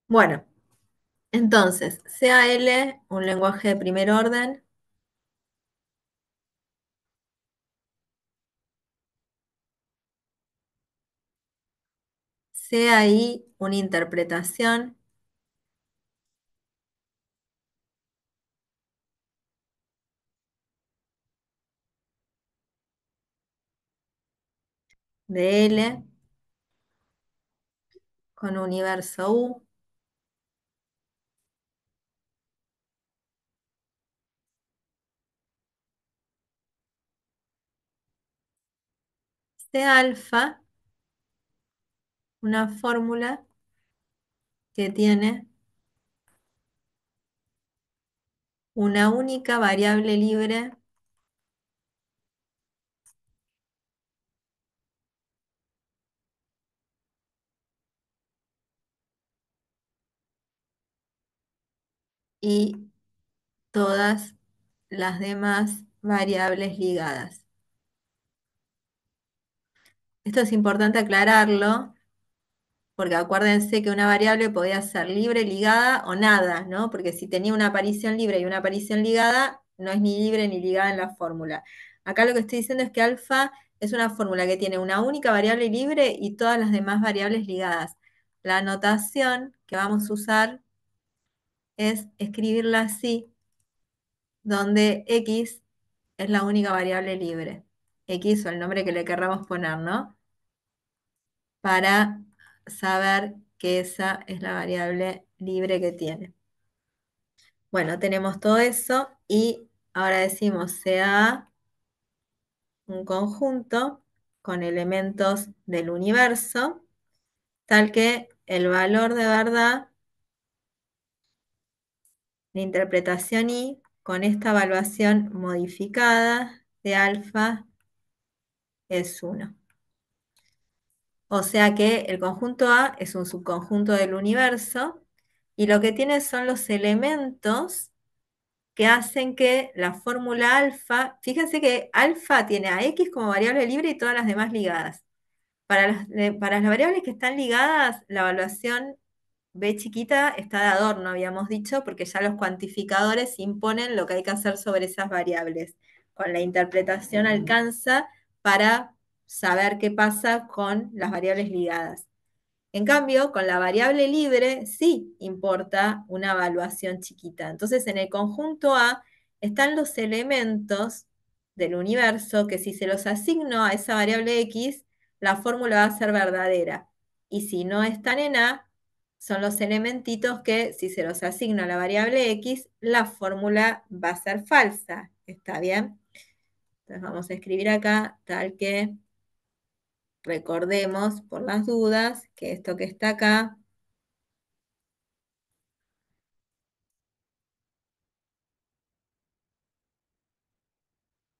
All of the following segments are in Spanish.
Bueno, entonces, CAL, un lenguaje de primer orden, CAI, una interpretación de L con universo U, C alfa, una fórmula que tiene una única variable libre y todas las demás variables ligadas. Esto es importante aclararlo, porque acuérdense que una variable podía ser libre, ligada o nada, ¿no? Porque si tenía una aparición libre y una aparición ligada, no es ni libre ni ligada en la fórmula. Acá lo que estoy diciendo es que alfa es una fórmula que tiene una única variable libre y todas las demás variables ligadas. La notación que vamos a usar es escribirla así, donde x es la única variable libre. X o el nombre que le querramos poner, ¿no? Para saber que esa es la variable libre que tiene. Bueno, tenemos todo eso y ahora decimos sea un conjunto con elementos del universo, tal que el valor de verdad, la interpretación I, con esta evaluación modificada de alfa es 1. O sea que el conjunto A es un subconjunto del universo y lo que tiene son los elementos que hacen que la fórmula alfa, fíjense que alfa tiene a x como variable libre y todas las demás ligadas. Para las variables que están ligadas, la evaluación b chiquita está de adorno, habíamos dicho, porque ya los cuantificadores imponen lo que hay que hacer sobre esas variables. Con la interpretación alcanza para saber qué pasa con las variables ligadas. En cambio, con la variable libre sí importa una evaluación chiquita. Entonces, en el conjunto A están los elementos del universo que si se los asigno a esa variable X, la fórmula va a ser verdadera. Y si no están en A, son los elementitos que si se los asigno a la variable X, la fórmula va a ser falsa. ¿Está bien? Entonces vamos a escribir acá tal que recordemos por las dudas que esto que está acá,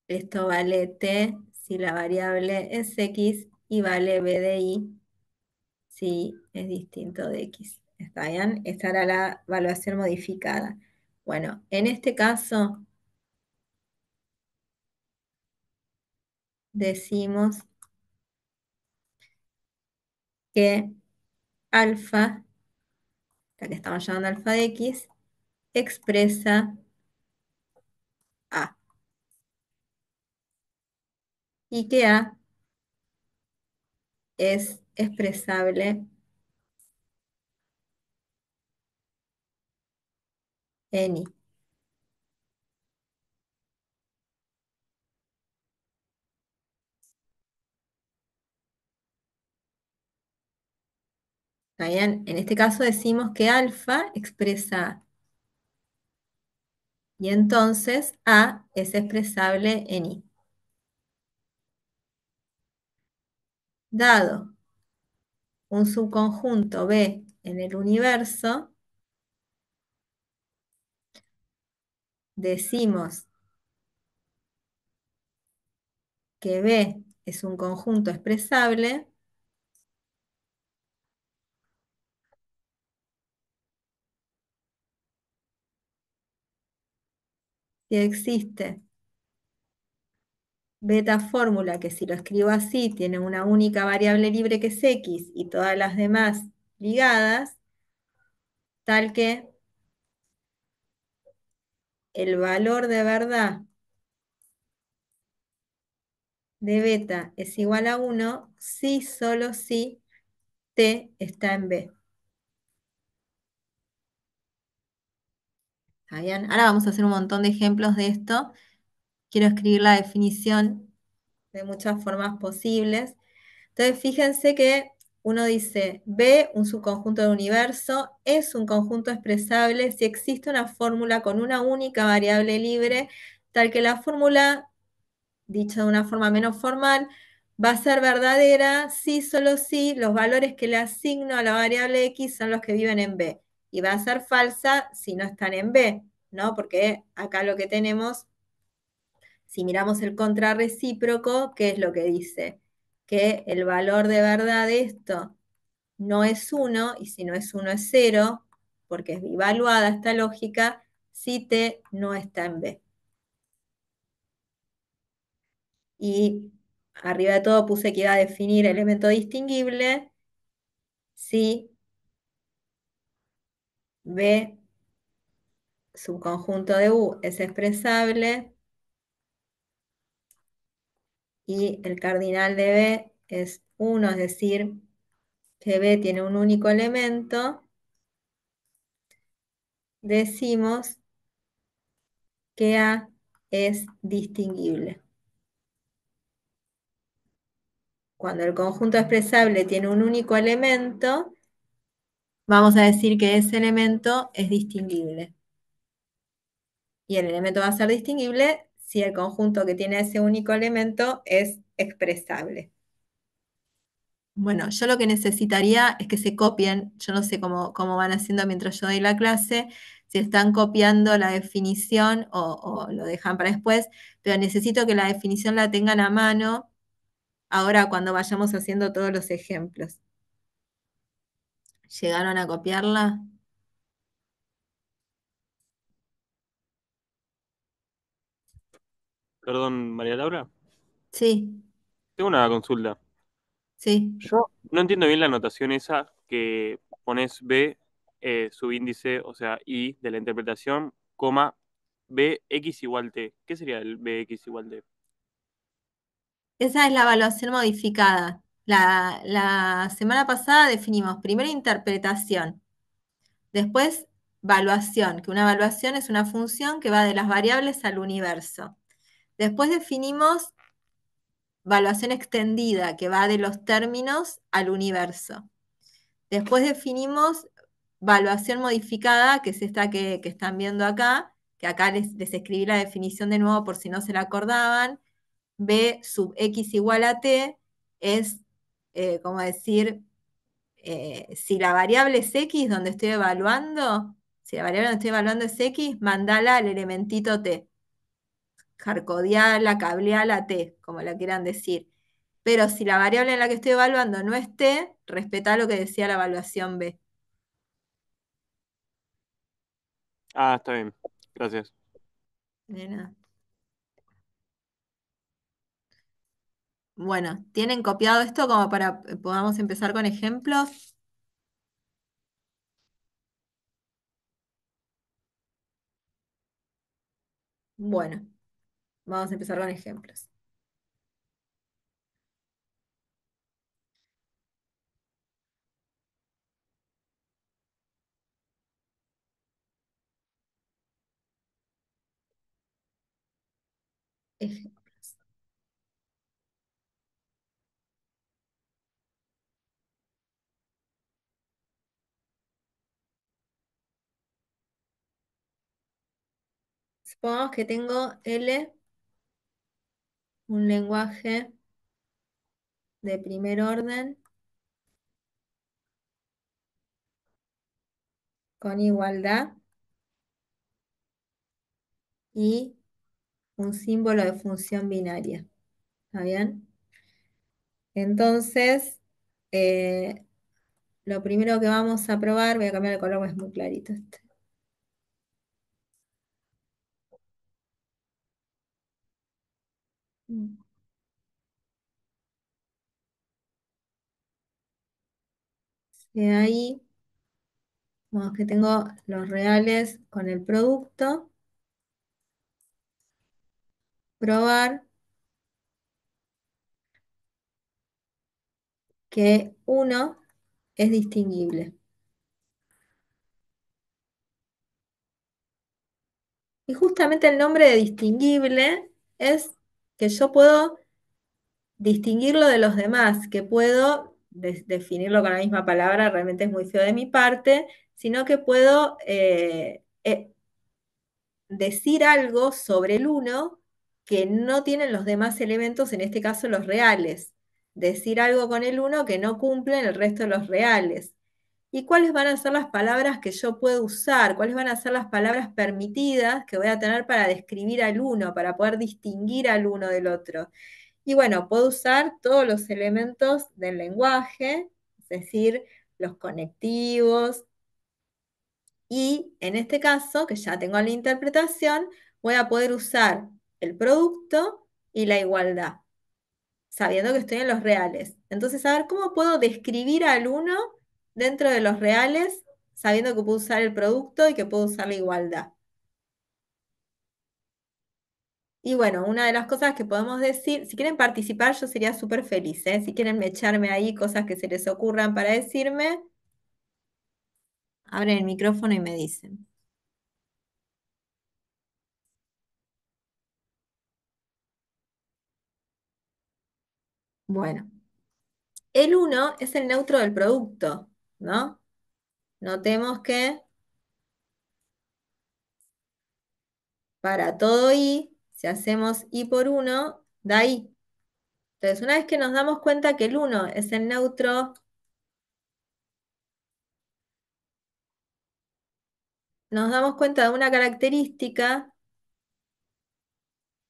esto vale t si la variable es x y vale b de i si es distinto de x. ¿Está bien? Esta era la evaluación modificada. Bueno, en este caso decimos que alfa, la que estamos llamando alfa de x, expresa a y que a es expresable en i. ¿Está bien? En este caso decimos que alfa expresa a. Y entonces A es expresable en I. Dado un subconjunto B en el universo, decimos que B es un conjunto expresable si existe beta fórmula que si lo escribo así tiene una única variable libre que es X y todas las demás ligadas, tal que el valor de verdad de beta es igual a 1 si solo si t está en B. ¿Está bien? Ahora vamos a hacer un montón de ejemplos de esto. Quiero escribir la definición de muchas formas posibles. Entonces, fíjense que uno dice, B, un subconjunto del universo, es un conjunto expresable si existe una fórmula con una única variable libre, tal que la fórmula, dicha de una forma menos formal, va a ser verdadera si solo si los valores que le asigno a la variable X son los que viven en B. Y va a ser falsa si no están en B, ¿no? Porque acá lo que tenemos, si miramos el contrarrecíproco, ¿qué es lo que dice? Que el valor de verdad de esto no es 1, y si no es 1 es 0, porque es evaluada esta lógica, si t no está en B. Y arriba de todo puse que iba a definir elemento distinguible si B subconjunto de U es expresable y el cardinal de B es 1, es decir, que B tiene un único elemento, decimos que A es distinguible. Cuando el conjunto expresable tiene un único elemento, vamos a decir que ese elemento es distinguible. Y el elemento va a ser distinguible si el conjunto que tiene ese único elemento es expresable. Bueno, yo lo que necesitaría es que se copien, yo no sé cómo van haciendo mientras yo doy la clase, si están copiando la definición o lo dejan para después, pero necesito que la definición la tengan a mano ahora cuando vayamos haciendo todos los ejemplos. ¿Llegaron a copiarla? Perdón, María Laura. Sí, Tengo una consulta. sí. Yo no entiendo bien la notación esa que pones B, subíndice, o sea, I de la interpretación, coma, BX igual T. ¿Qué sería el BX igual T? Esa es la evaluación modificada. La semana pasada definimos primero interpretación, después valuación, que una evaluación es una función que va de las variables al universo. Después definimos valuación extendida, que va de los términos al universo. Después definimos valuación modificada, que es esta que están viendo acá, que acá les escribí la definición de nuevo por si no se la acordaban. B sub x igual a t es, como decir, si la variable es x donde estoy evaluando, si la variable donde estoy evaluando es x, mandala al elementito t, carcodiala, cableala t, como la quieran decir. Pero si la variable en la que estoy evaluando no es t, respeta lo que decía la evaluación B. Ah, está bien. Gracias. Nena. Bueno, ¿tienen copiado esto como para podamos empezar con ejemplos? Bueno, vamos a empezar con ejemplos. Ejemplos. Supongamos que tengo L, un lenguaje de primer orden con igualdad y un símbolo de función binaria. ¿Está bien? Entonces, eh, lo primero que vamos a probar, voy a cambiar el color porque es muy clarito este. Ahí Bueno, que tengo los reales con el producto, probar que uno es distinguible. Y justamente el nombre de distinguible es que yo puedo distinguirlo de los demás, que puedo definirlo con la misma palabra, realmente es muy feo de mi parte, sino que puedo decir algo sobre el uno que no tienen los demás elementos, en este caso los reales. Decir algo con el uno que no cumplen el resto de los reales. ¿Y cuáles van a ser las palabras que yo puedo usar? ¿Cuáles van a ser las palabras permitidas que voy a tener para describir al uno, para poder distinguir al uno del otro? Y bueno, puedo usar todos los elementos del lenguaje, es decir, los conectivos, y en este caso, que ya tengo la interpretación, voy a poder usar el producto y la igualdad, sabiendo que estoy en los reales. Entonces, a ver, ¿cómo puedo describir al uno dentro de los reales, sabiendo que puedo usar el producto y que puedo usar la igualdad? Y bueno, una de las cosas que podemos decir, si quieren participar, yo sería súper feliz, ¿eh? Si quieren echarme ahí cosas que se les ocurran para decirme, abren el micrófono y me dicen. Bueno, el uno es el neutro del producto, ¿no? Notemos que para todo i, si hacemos i por uno, da i. Entonces, una vez que nos damos cuenta que el uno es el neutro, nos damos cuenta de una característica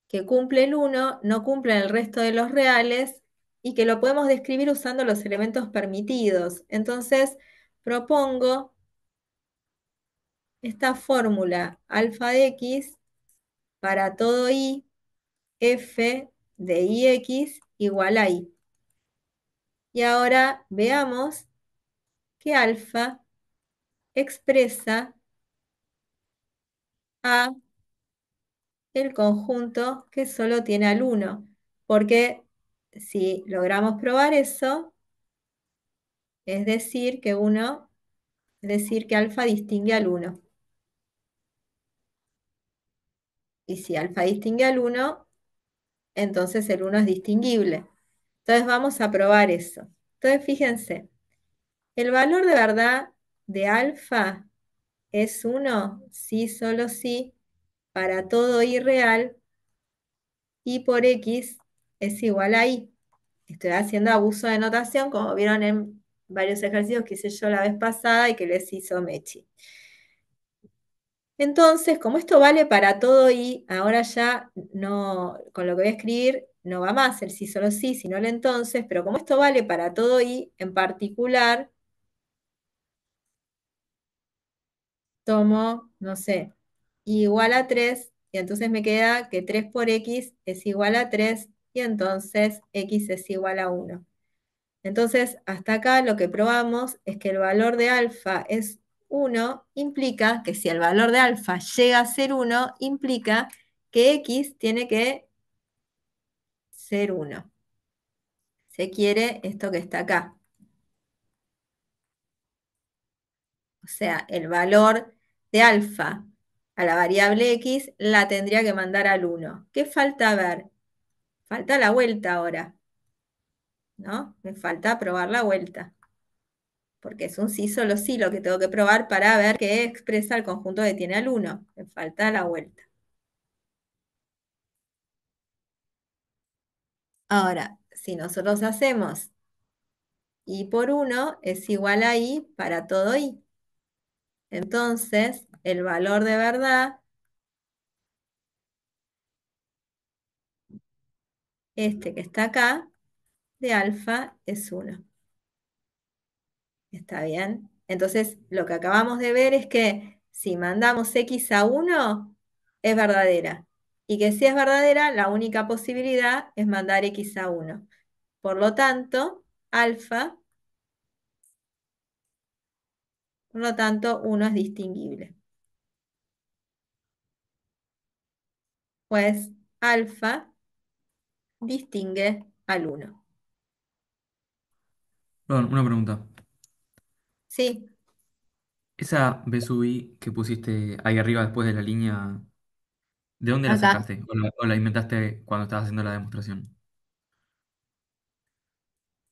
que cumple el uno, no cumple el resto de los reales, y que lo podemos describir usando los elementos permitidos. Entonces, propongo esta fórmula alfa de x para todo i, f de ix igual a i. Y ahora veamos que alfa expresa a el conjunto que solo tiene al uno, porque si logramos probar eso, es decir que uno, es decir que alfa distingue al uno. Y si alfa distingue al uno, entonces el uno es distinguible. Entonces vamos a probar eso. Entonces fíjense, el valor de verdad de alfa es uno, sí, solo sí, para todo i real, y por x es igual a i. Estoy haciendo abuso de notación, como vieron en varios ejercicios que hice yo la vez pasada y que les hizo Mechi. Entonces, como esto vale para todo y ahora ya no, con lo que voy a escribir, no va más el sí solo sí, sino el entonces, pero como esto vale para todo y en particular, tomo, no sé, igual a 3 y entonces me queda que 3 por x es igual a 3 y entonces x es igual a 1. Entonces, hasta acá lo que probamos es que el valor de alfa es 1, implica que si el valor de alfa llega a ser 1, implica que x tiene que ser 1. Se quiere esto que está acá. O sea, el valor de alfa a la variable x la tendría que mandar al 1. ¿Qué falta ver? Falta la vuelta ahora, ¿no? Me falta probar la vuelta, porque es un sí solo sí lo que tengo que probar para ver qué expresa el conjunto que tiene al 1. Me falta la vuelta. Ahora, si nosotros hacemos i por 1 es igual a i para todo i. Entonces, el valor de verdad, este que está acá, de alfa es 1. ¿Está bien? Entonces, lo que acabamos de ver es que si mandamos x a 1, es verdadera. Y que si es verdadera, la única posibilidad es mandar x a 1. Por lo tanto, alfa Por lo tanto, uno es distinguible. Pues alfa distingue al uno. Perdón, una pregunta. Sí, Esa B sub I que pusiste ahí arriba después de la línea, ¿de dónde la acá. sacaste? O la inventaste cuando estabas haciendo la demostración?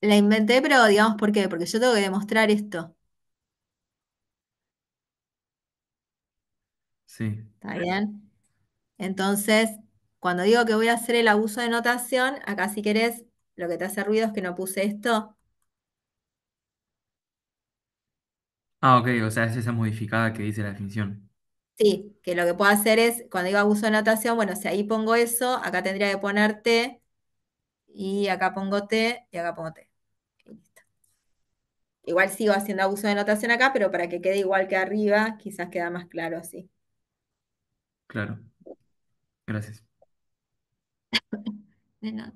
La inventé, pero digamos, ¿por qué? Porque yo tengo que demostrar esto. Sí, ¿Está bien? Entonces, cuando digo que voy a hacer el abuso de notación, acá si querés, lo que te hace ruido es que no puse esto. ah, ok, o sea, es esa modificada que dice la definición. Sí, que lo que puedo hacer es, cuando digo abuso de notación, bueno, si ahí pongo eso, acá tendría que poner T, y acá pongo T, y acá pongo T. Y listo. Igual sigo haciendo abuso de notación acá, pero para que quede igual que arriba, quizás queda más claro así. Claro, gracias. De nada.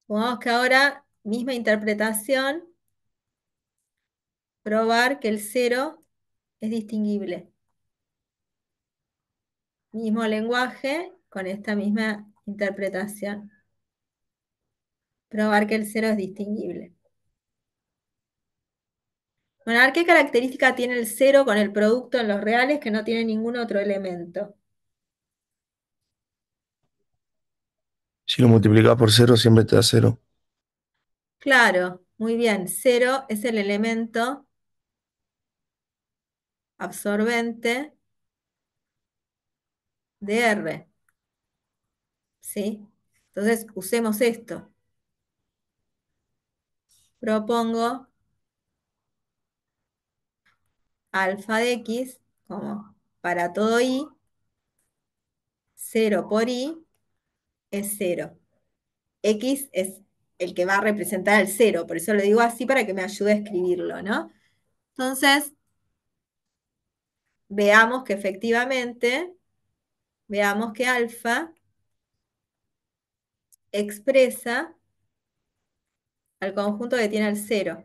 Supongamos que ahora, misma interpretación, probar que el cero es distinguible. Mismo lenguaje con esta misma interpretación. Probar que el cero es distinguible. Bueno, a ver qué característica tiene el cero con el producto en los reales que no tiene ningún otro elemento. Si lo multiplicas por cero, siempre te da cero. Claro, muy bien. Cero es el elemento absorbente de R. ¿Sí? Entonces, usemos esto. Propongo alfa de x como para todo i, cero por i es cero. X es el que va a representar el cero, por eso lo digo así para que me ayude a escribirlo, ¿no? Entonces, veamos que efectivamente, veamos que alfa expresa al conjunto que tiene el cero.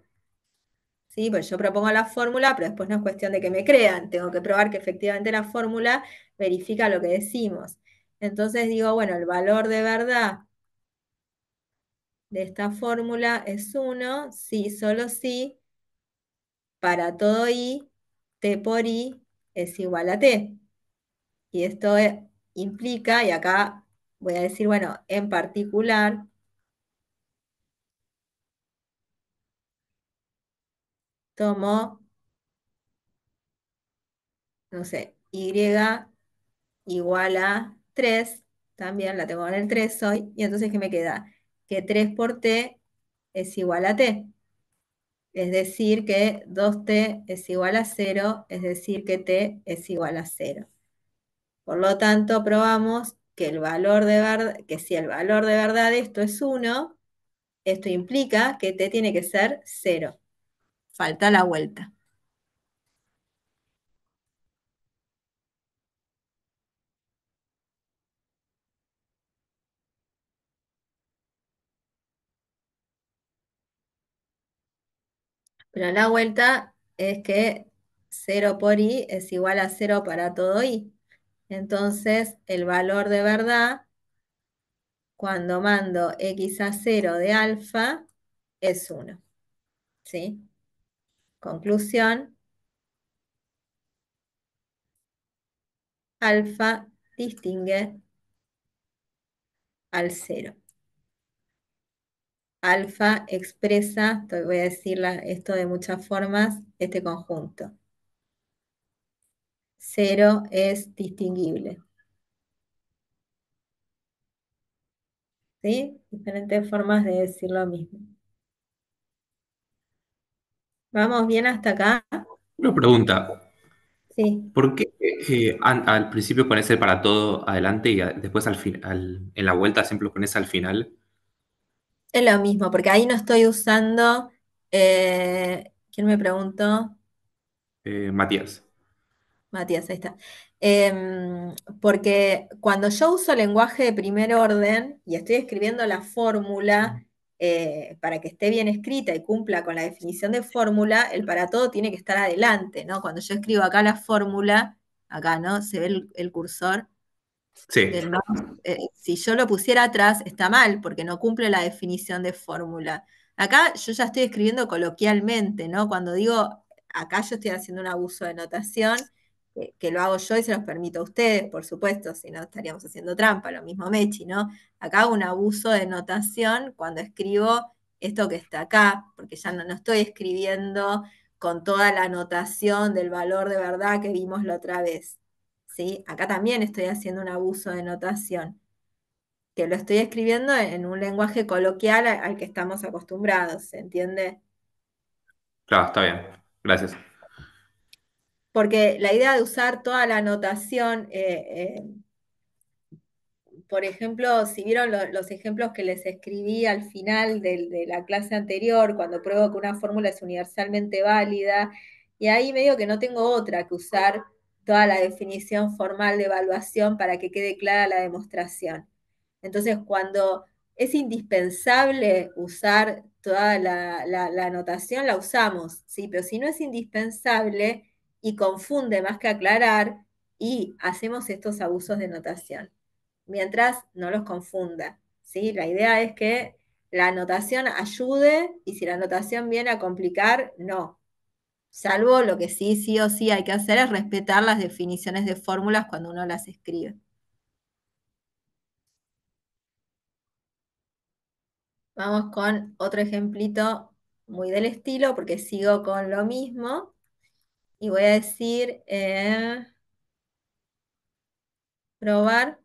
¿Sí? Pues yo propongo la fórmula, pero después no es cuestión de que me crean, tengo que probar que efectivamente la fórmula verifica lo que decimos. Entonces digo, bueno, el valor de verdad de esta fórmula es 1, sí, solo sí, para todo i, t por i es igual a t. Y esto implica, y acá voy a decir, bueno, en particular, tomo, no sé, y igual a 3 también la tengo en el 3 hoy, y entonces ¿qué me queda? Que 3 por t es igual a t. Es decir, que 2t es igual a 0, es decir, que t es igual a 0. Por lo tanto, probamos que el valor de verdad, que si el valor de verdad de esto es 1, esto implica que t tiene que ser 0. Falta la vuelta. Pero la vuelta es que 0 por i es igual a 0 para todo i. Entonces, el valor de verdad, cuando mando x a 0 de alfa, es 1. ¿Sí? Conclusión, alfa distingue al 0. Alfa expresa, voy a decir esto de muchas formas, este conjunto. 0 es distinguible. ¿Sí? Diferentes formas de decir lo mismo. ¿Vamos bien hasta acá? Una pregunta, Sí, ¿por qué al principio pones el para todo adelante y después en la vuelta siempre lo pones al final? es lo mismo, porque ahí no estoy usando, ¿quién me preguntó? Matías. Matías, ahí está. Porque cuando yo uso lenguaje de primer orden y estoy escribiendo la fórmula, para que esté bien escrita y cumpla con la definición de fórmula, el para todo tiene que estar adelante, ¿no? Cuando yo escribo acá la fórmula, acá, ¿no? Se ve el cursor Sí, del mouse. Si yo lo pusiera atrás, está mal, porque no cumple la definición de fórmula. Acá yo ya estoy escribiendo coloquialmente, ¿no? Cuando digo, acá yo estoy haciendo un abuso de notación, que lo hago yo y se los permito a ustedes, por supuesto, si no estaríamos haciendo trampa, lo mismo Mechi, ¿no? Acá hago un abuso de notación cuando escribo esto que está acá, porque ya no estoy escribiendo con toda la notación del valor de verdad que vimos la otra vez. ¿Sí? Acá también estoy haciendo un abuso de notación, que lo estoy escribiendo en un lenguaje coloquial al que estamos acostumbrados, ¿se entiende? claro, está bien. Gracias. Porque la idea de usar toda la notación, por ejemplo, si vieron los ejemplos que les escribí al final de la clase anterior, cuando pruebo que una fórmula es universalmente válida, y ahí medio que no tengo otra que usar toda la definición formal de evaluación para que quede clara la demostración. Entonces, cuando es indispensable usar toda la notación, la usamos, ¿sí? Pero si no es indispensable y confunde más que aclarar, y hacemos estos abusos de notación mientras no los confunda, ¿sí? La idea es que la anotación ayude y si la anotación viene a complicar, no. Salvo lo que sí o sí hay que hacer es respetar las definiciones de fórmulas cuando uno las escribe. Vamos con otro ejemplito muy del estilo porque sigo con lo mismo y voy a decir probar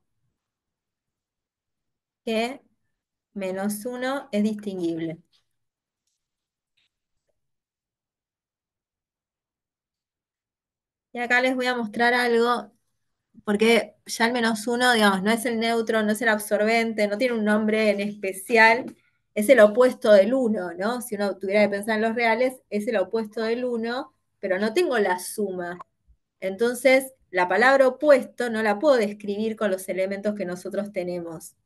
que -1 es distinguible. Y acá les voy a mostrar algo, porque ya el -1, digamos, no es el neutro, no es el absorbente, no tiene un nombre en especial, es el opuesto del 1, ¿no? Si uno tuviera que pensar en los reales, es el opuesto del 1, pero no tengo la suma. Entonces, la palabra opuesto no la puedo describir con los elementos que nosotros tenemos.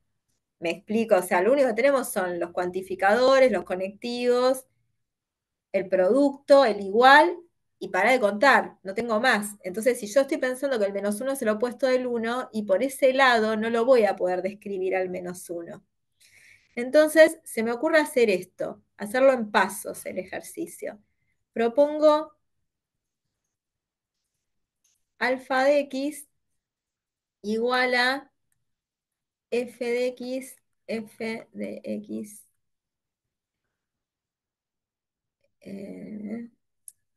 Me explico, o sea, lo único que tenemos son los cuantificadores, los conectivos, el producto, el igual, y para de contar, no tengo más. Entonces, si yo estoy pensando que el -1 es el opuesto del 1, y por ese lado no lo voy a poder describir al -1. Entonces, se me ocurre hacer esto, hacerlo en pasos el ejercicio. Propongo alfa de x igual a f de x, f de x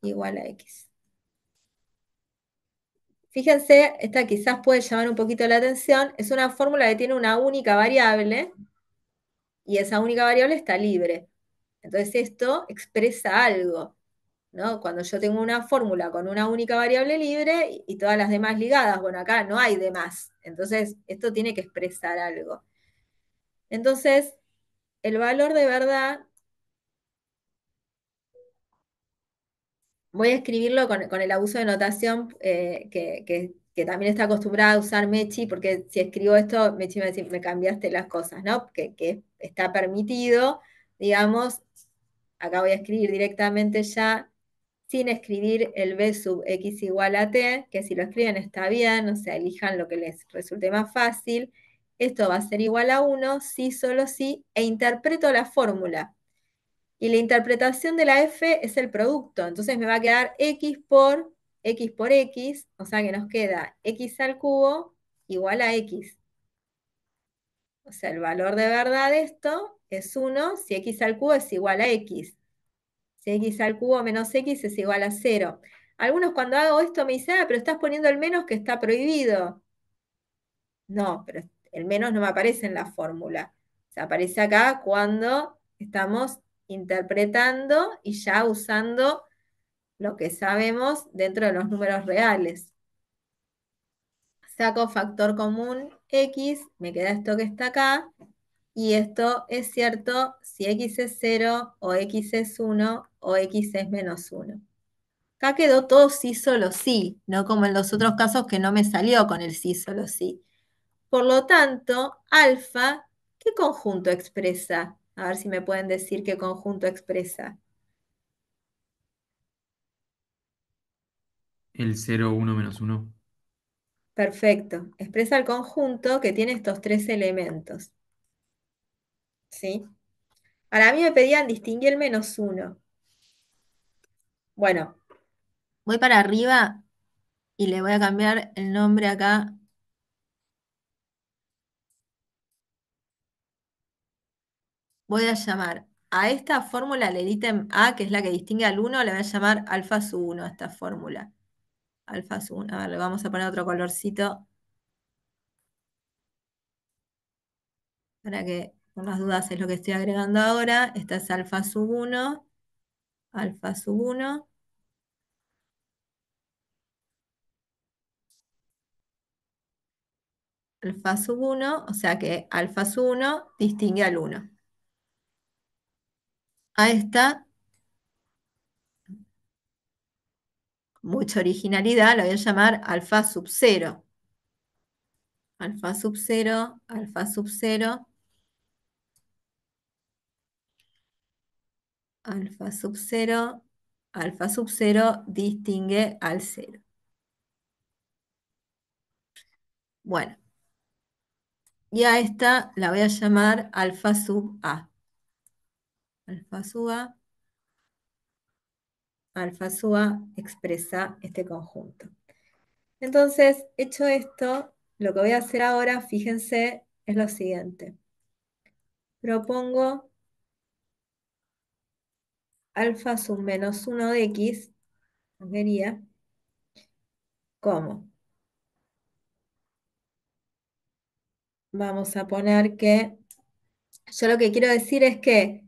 igual a x. Fíjense, esta quizás puede llamar un poquito la atención, es una fórmula que tiene una única variable y esa única variable está libre. Entonces esto expresa algo, ¿no? Cuando yo tengo una fórmula con una única variable libre y todas las demás ligadas, bueno, acá no hay demás, entonces esto tiene que expresar algo. Entonces, el valor de verdad, voy a escribirlo con el abuso de notación que también está acostumbrada a usar Mechi, porque si escribo esto, Mechi me va a decir, me cambiaste las cosas, ¿no? Que está permitido, digamos, acá voy a escribir directamente ya, sin escribir el b sub x igual a t, que si lo escriben está bien, o sea, elijan lo que les resulte más fácil. Esto va a ser igual a 1, sí, solo sí, e interpreto la fórmula. Y la interpretación de la f es el producto, entonces me va a quedar x por x, o sea que nos queda x al cubo igual a x. O sea, el valor de verdad de esto es 1 si x al cubo es igual a x. Si x al cubo menos x es igual a 0. Algunos cuando hago esto me dicen, pero estás poniendo el menos que está prohibido. No, pero el menos no me aparece en la fórmula. Se aparece acá cuando estamos interpretando y ya usando lo que sabemos dentro de los números reales. Saco factor común x, me queda esto que está acá, y esto es cierto si x es 0, o x es 1, o x es -1. Acá quedó todo sí, solo sí, no como en los otros casos que no me salió con el sí, solo sí. Por lo tanto, alfa, ¿qué conjunto expresa? A ver si me pueden decir qué conjunto expresa. El 0, 1, menos 1. Perfecto. Expresa el conjunto que tiene estos tres elementos. ¿Sí? Para mí me pedían distinguir el menos uno. Bueno, voy para arriba y le voy a cambiar el nombre acá. Voy a llamar a esta fórmula, el ítem A, que es la que distingue al uno, le voy a llamar alfa sub 1 a esta fórmula. Alfa sub 1. A ver, le vamos a poner otro colorcito para que, por las dudas, es lo que estoy agregando ahora. Esta es alfa sub 1, alfa sub 1. Alfa sub 1, o sea que alfa sub 1 distingue al 1. A esta, mucha originalidad, la voy a llamar alfa sub 0. Alfa sub 0, alfa sub 0, alfa sub 0, alfa sub 0 distingue al 0. Bueno, y a esta la voy a llamar alfa sub A. Alfa sub A, alfa sub A expresa este conjunto. Entonces, hecho esto, lo que voy a hacer ahora, fíjense, es lo siguiente. Propongo alfa sub menos 1 de x, vería, ¿cómo? Vamos a poner que, yo lo que quiero decir es que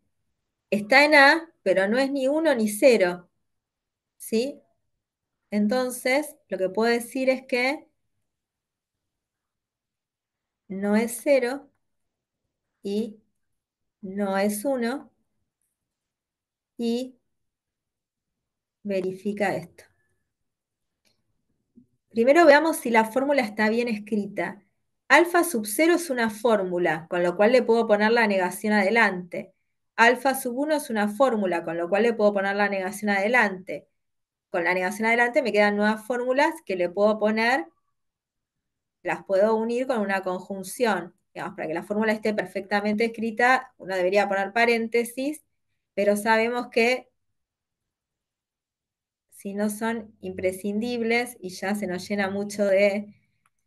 está en A, pero no es ni 1 ni 0, ¿sí? Entonces, lo que puedo decir es que no es 0 y no es 1 y verifica esto. Primero veamos si la fórmula está bien escrita. Alfa sub 0 es una fórmula, con lo cual le puedo poner la negación adelante. Alfa sub 1 es una fórmula, con lo cual le puedo poner la negación adelante. Con la negación adelante me quedan nuevas fórmulas que le puedo poner, las puedo unir con una conjunción. Digamos, para que la fórmula esté perfectamente escrita, uno debería poner paréntesis, pero sabemos que si no son imprescindibles y ya se nos llena mucho de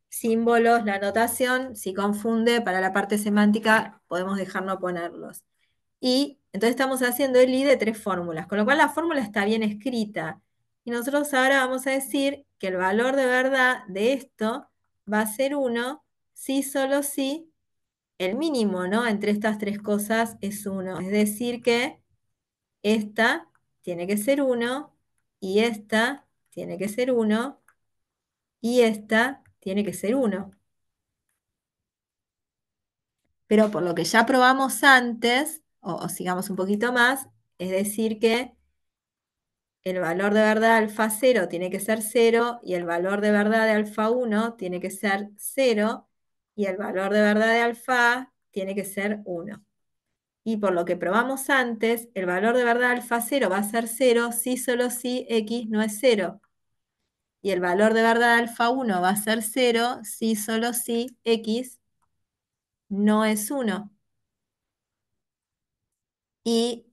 símbolos, la notación, si confunde, para la parte semántica podemos dejar no ponerlos. Y entonces estamos haciendo el I de tres fórmulas, con lo cual la fórmula está bien escrita. Y nosotros ahora vamos a decir que el valor de verdad de esto va a ser 1 si solo si el mínimo, ¿no? Entre estas tres cosas es 1. Es decir que esta tiene que ser 1 y esta tiene que ser 1 y esta tiene que ser 1. Pero por lo que ya probamos antes, o sigamos un poquito más, es decir que el valor de verdad de alfa 0 tiene que ser 0 y el valor de verdad de alfa 1 tiene que ser 0 y el valor de verdad de alfa A tiene que ser 1. Y por lo que probamos antes, el valor de verdad de alfa 0 va a ser 0 si solo si x no es 0. Y el valor de verdad de alfa 1 va a ser 0 si solo si x no es 1. Y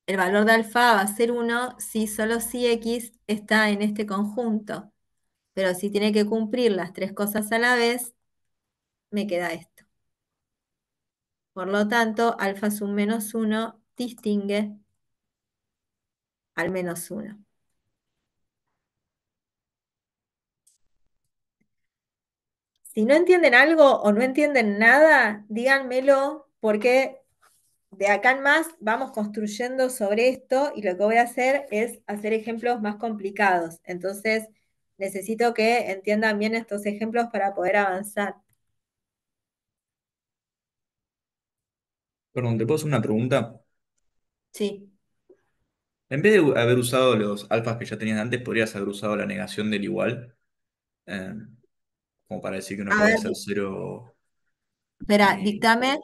el valor de alfa va a ser 1 si solo si x está en este conjunto. Pero si tiene que cumplir las tres cosas a la vez, me queda esto. Por lo tanto, alfa sub menos 1 distingue al menos 1. Si no entienden algo o no entienden nada, díganmelo porque de acá en más vamos construyendo sobre esto y lo que voy a hacer es hacer ejemplos más complicados. Entonces, necesito que entiendan bien estos ejemplos para poder avanzar. Perdón, ¿te puedo hacer una pregunta? Sí. En vez de haber usado los alfas que ya tenías antes, podrías haber usado la negación del igual, eh, como para decir que no A puede ver, ser cero espera, ni... dictame.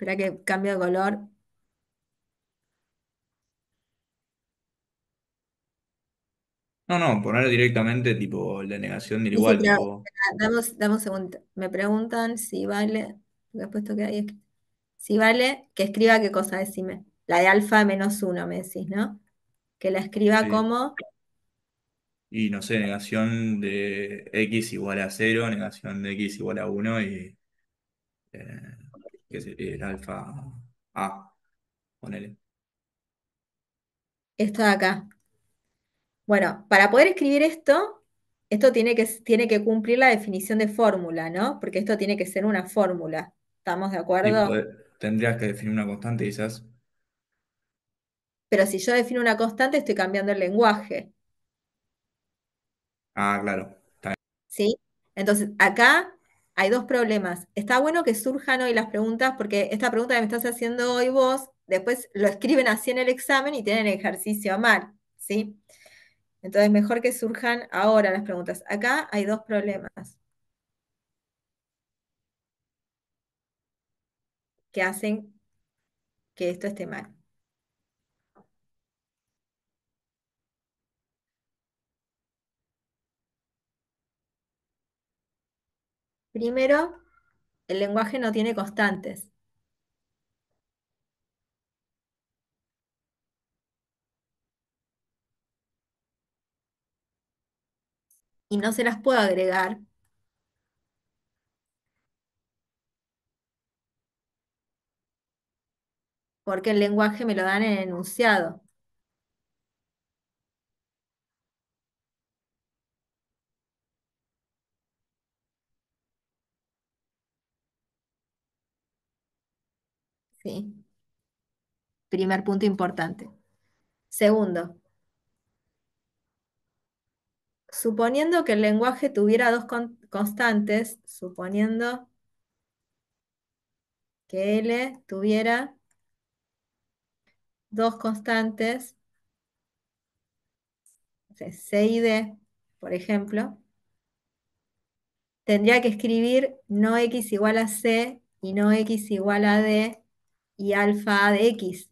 Espera que cambio de color. No, no, poner directamente tipo la negación del Sí, sí, igual, pero tipo. dame un segundo. Me preguntan si vale, porque he puesto que hay, si vale que escriba qué cosa, decime. La de alfa menos uno, me decís, ¿no? Que la escriba Sí. como, Y no sé, negación de x igual a cero, negación de x igual a uno y eh, que sería el alfa A, ponele. esto de acá. Bueno, para poder escribir esto tiene que cumplir la definición de fórmula, ¿no? Porque esto tiene que ser una fórmula. ¿Estamos de Sí, acuerdo? tendrías que definir una constante quizás. Pero si yo defino una constante, estoy cambiando el lenguaje, Ah, claro. ¿sí? Entonces, acá hay dos problemas. Está bueno que surjan hoy las preguntas, porque esta pregunta que me estás haciendo hoy vos, después lo escriben así en el examen y tienen el ejercicio mal, ¿sí? Entonces, mejor que surjan ahora las preguntas. Acá hay dos problemas que hacen que esto esté mal. Primero, el lenguaje no tiene constantes y no se las puedo agregar porque el lenguaje me lo dan en enunciado, ¿sí? Primer punto importante. Segundo, suponiendo que el lenguaje tuviera dos constantes, suponiendo que L tuviera dos constantes, no sé, C y D, por ejemplo, tendría que escribir no X igual a C y no X igual a D y alfa A de X.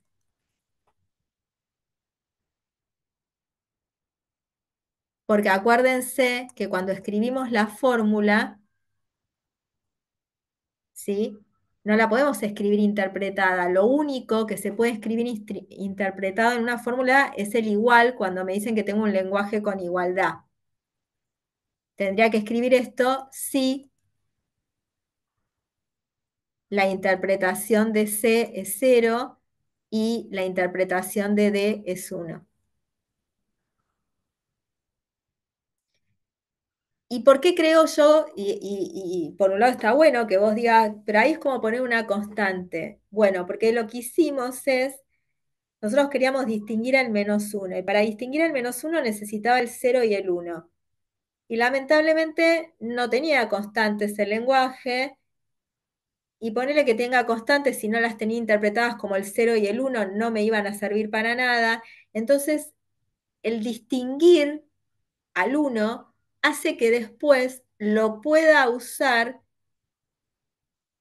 Porque acuérdense que cuando escribimos la fórmula, ¿sí? No la podemos escribir interpretada. Lo único que se puede escribir interpretado en una fórmula es el igual cuando me dicen que tengo un lenguaje con igualdad. Tendría que escribir esto si la interpretación de C es cero y la interpretación de D es uno. ¿Y por qué creo yo? Y por un lado está bueno que vos digas, pero ahí es como poner una constante. Bueno, porque lo que hicimos es, nosotros queríamos distinguir al menos uno, y para distinguir al menos uno necesitaba el cero y el uno. Y lamentablemente no tenía constantes el lenguaje, y ponerle que tenga constantes, si no las tenía interpretadas como el cero y el uno, no me iban a servir para nada. Entonces, el distinguir al uno hace que después lo pueda usar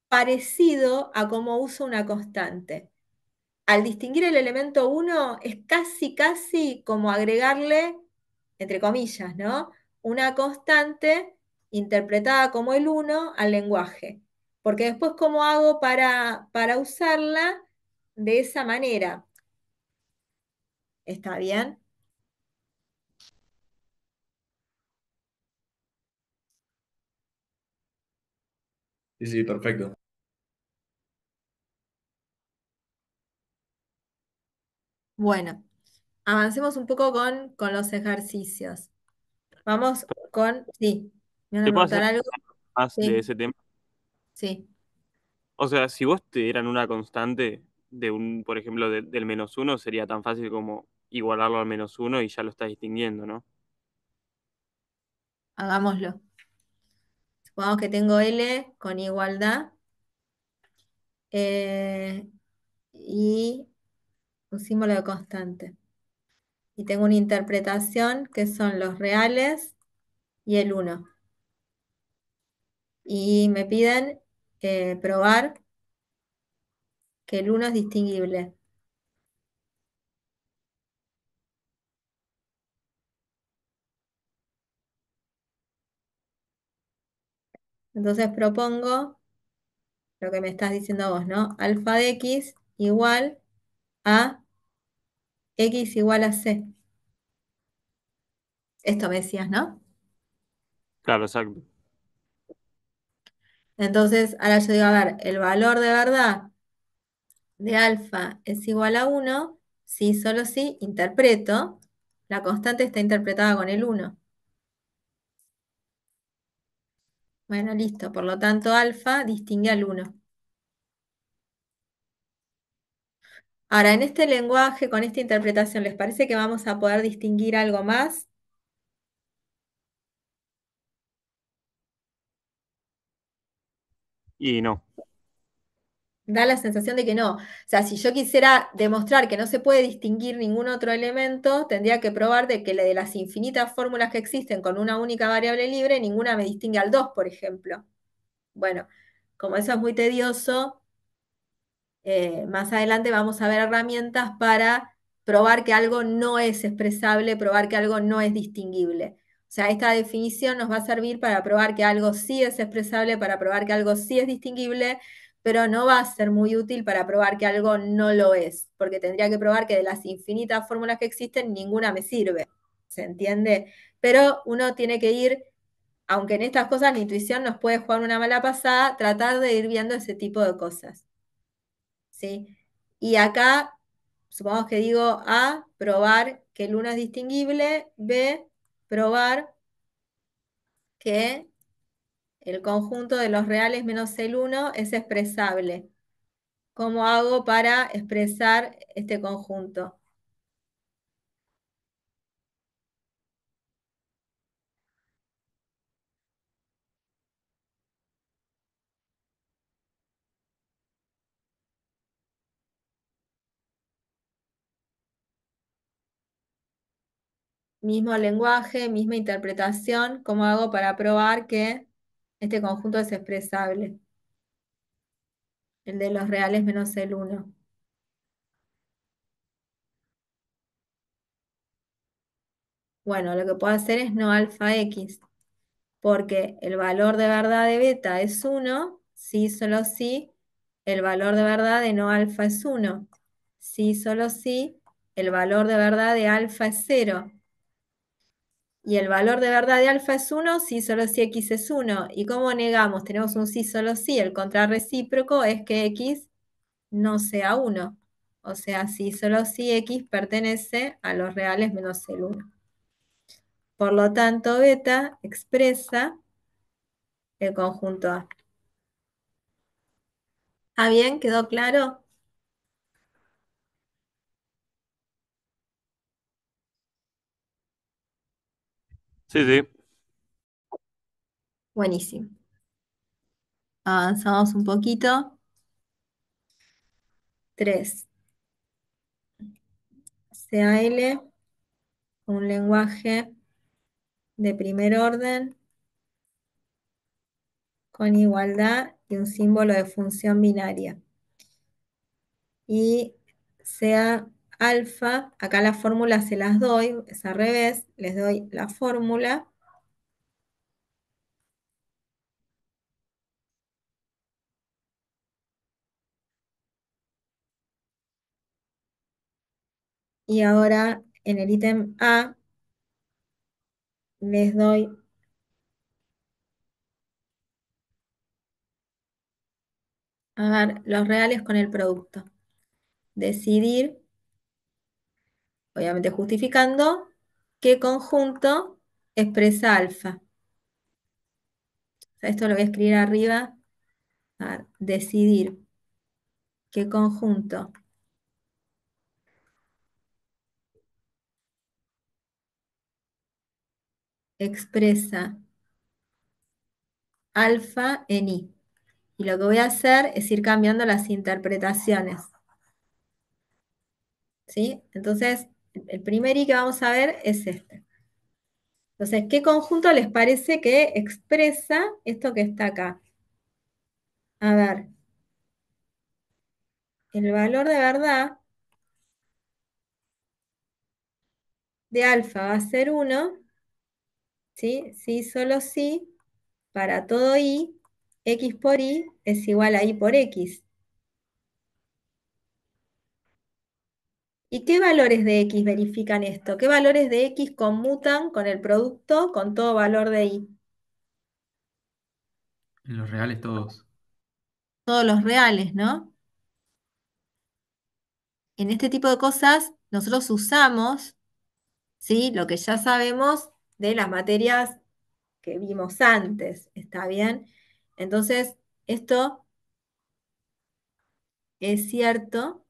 parecido a cómo uso una constante. Al distinguir el elemento uno es casi, casi como agregarle, entre comillas, ¿no? Una constante interpretada como el uno al lenguaje. Porque después, ¿cómo hago para usarla de esa manera? ¿Está bien? Sí, sí, perfecto. Bueno, avancemos un poco con los ejercicios. Vamos con, sí, ¿me van a ¿Te puedo hacer preguntar algo? más de Sí, ese tema? sí. O sea, si vos te dieran una constante de un, por ejemplo, del menos uno, sería tan fácil como igualarlo al menos uno y ya lo estás distinguiendo, ¿no? Hagámoslo. Supongamos que tengo L con igualdad eh, y un símbolo de constante. Y tengo una interpretación que son los reales y el uno. Y me piden probar que el 1 es distinguible. Entonces propongo lo que me estás diciendo vos, ¿no? Alfa de x igual a x igual a c. Esto me decías, ¿no? Claro, exacto. Entonces, ahora yo digo, a ver, el valor de verdad de alfa es igual a 1, si solo si interpreto, la constante está interpretada con el 1. Bueno, listo, por lo tanto alfa distingue al 1. Ahora, en este lenguaje, con esta interpretación, ¿les parece que vamos a poder distinguir algo más? Y no. Da la sensación de que no. O sea, si yo quisiera demostrar que no se puede distinguir ningún otro elemento, tendría que probar de que de las infinitas fórmulas que existen con una única variable libre, ninguna me distingue al 2, por ejemplo. Bueno, como eso es muy tedioso, más adelante vamos a ver herramientas para probar que algo no es expresable, probar que algo no es distinguible. O sea, esta definición nos va a servir para probar que algo sí es expresable, para probar que algo sí es distinguible, pero no va a ser muy útil para probar que algo no lo es, porque tendría que probar que de las infinitas fórmulas que existen, ninguna me sirve. ¿Se entiende? Pero uno tiene que ir, aunque en estas cosas la intuición nos puede jugar una mala pasada, tratar de ir viendo ese tipo de cosas. ¿Sí? Y acá, supongamos que digo A, probar que el 1 es distinguible, B, probar que el conjunto de los reales menos el 1 es expresable. ¿Cómo hago para expresar este conjunto? Mismo lenguaje, misma interpretación, ¿cómo hago para probar que este conjunto es expresable? El de los reales menos el 1. Bueno, lo que puedo hacer es no alfa x, porque el valor de verdad de beta es 1, si solo si el valor de verdad de no alfa es 1, si solo si el valor de verdad de alfa es 0. Y el valor de verdad de alfa es 1, si solo si x es 1. ¿Y cómo negamos? Tenemos un si solo si, el contrarrecíproco es que x no sea 1. O sea, si solo si x pertenece a los reales menos el 1. Por lo tanto, beta expresa el conjunto A. ¿Ah, bien? ¿Quedó claro? Sí, sí. Buenísimo. Avanzamos un poquito. 3. CAL, un lenguaje de primer orden con igualdad y un símbolo de función binaria. Y sea alfa, acá la fórmula se las doy, es al revés, les doy la fórmula. Y ahora en el ítem A les doy, a ver, los reales con el producto. Decidir, obviamente justificando, qué conjunto expresa alfa. O sea, esto lo voy a escribir arriba. A ver, decidir qué conjunto expresa alfa en I. Y lo que voy a hacer es ir cambiando las interpretaciones. ¿Sí? Entonces, el primer I que vamos a ver es este. Entonces, ¿qué conjunto les parece que expresa esto que está acá? A ver, el valor de verdad de alfa va a ser 1, ¿sí? Sí, solo sí, para todo i, x por y es igual a y por x. ¿Y qué valores de x verifican esto? ¿Qué valores de x conmutan con el producto con todo valor de y? En los reales todos. Todos los reales, ¿no? En este tipo de cosas nosotros usamos, ¿sí? Lo que ya sabemos de las materias que vimos antes, ¿está bien? Entonces, esto es cierto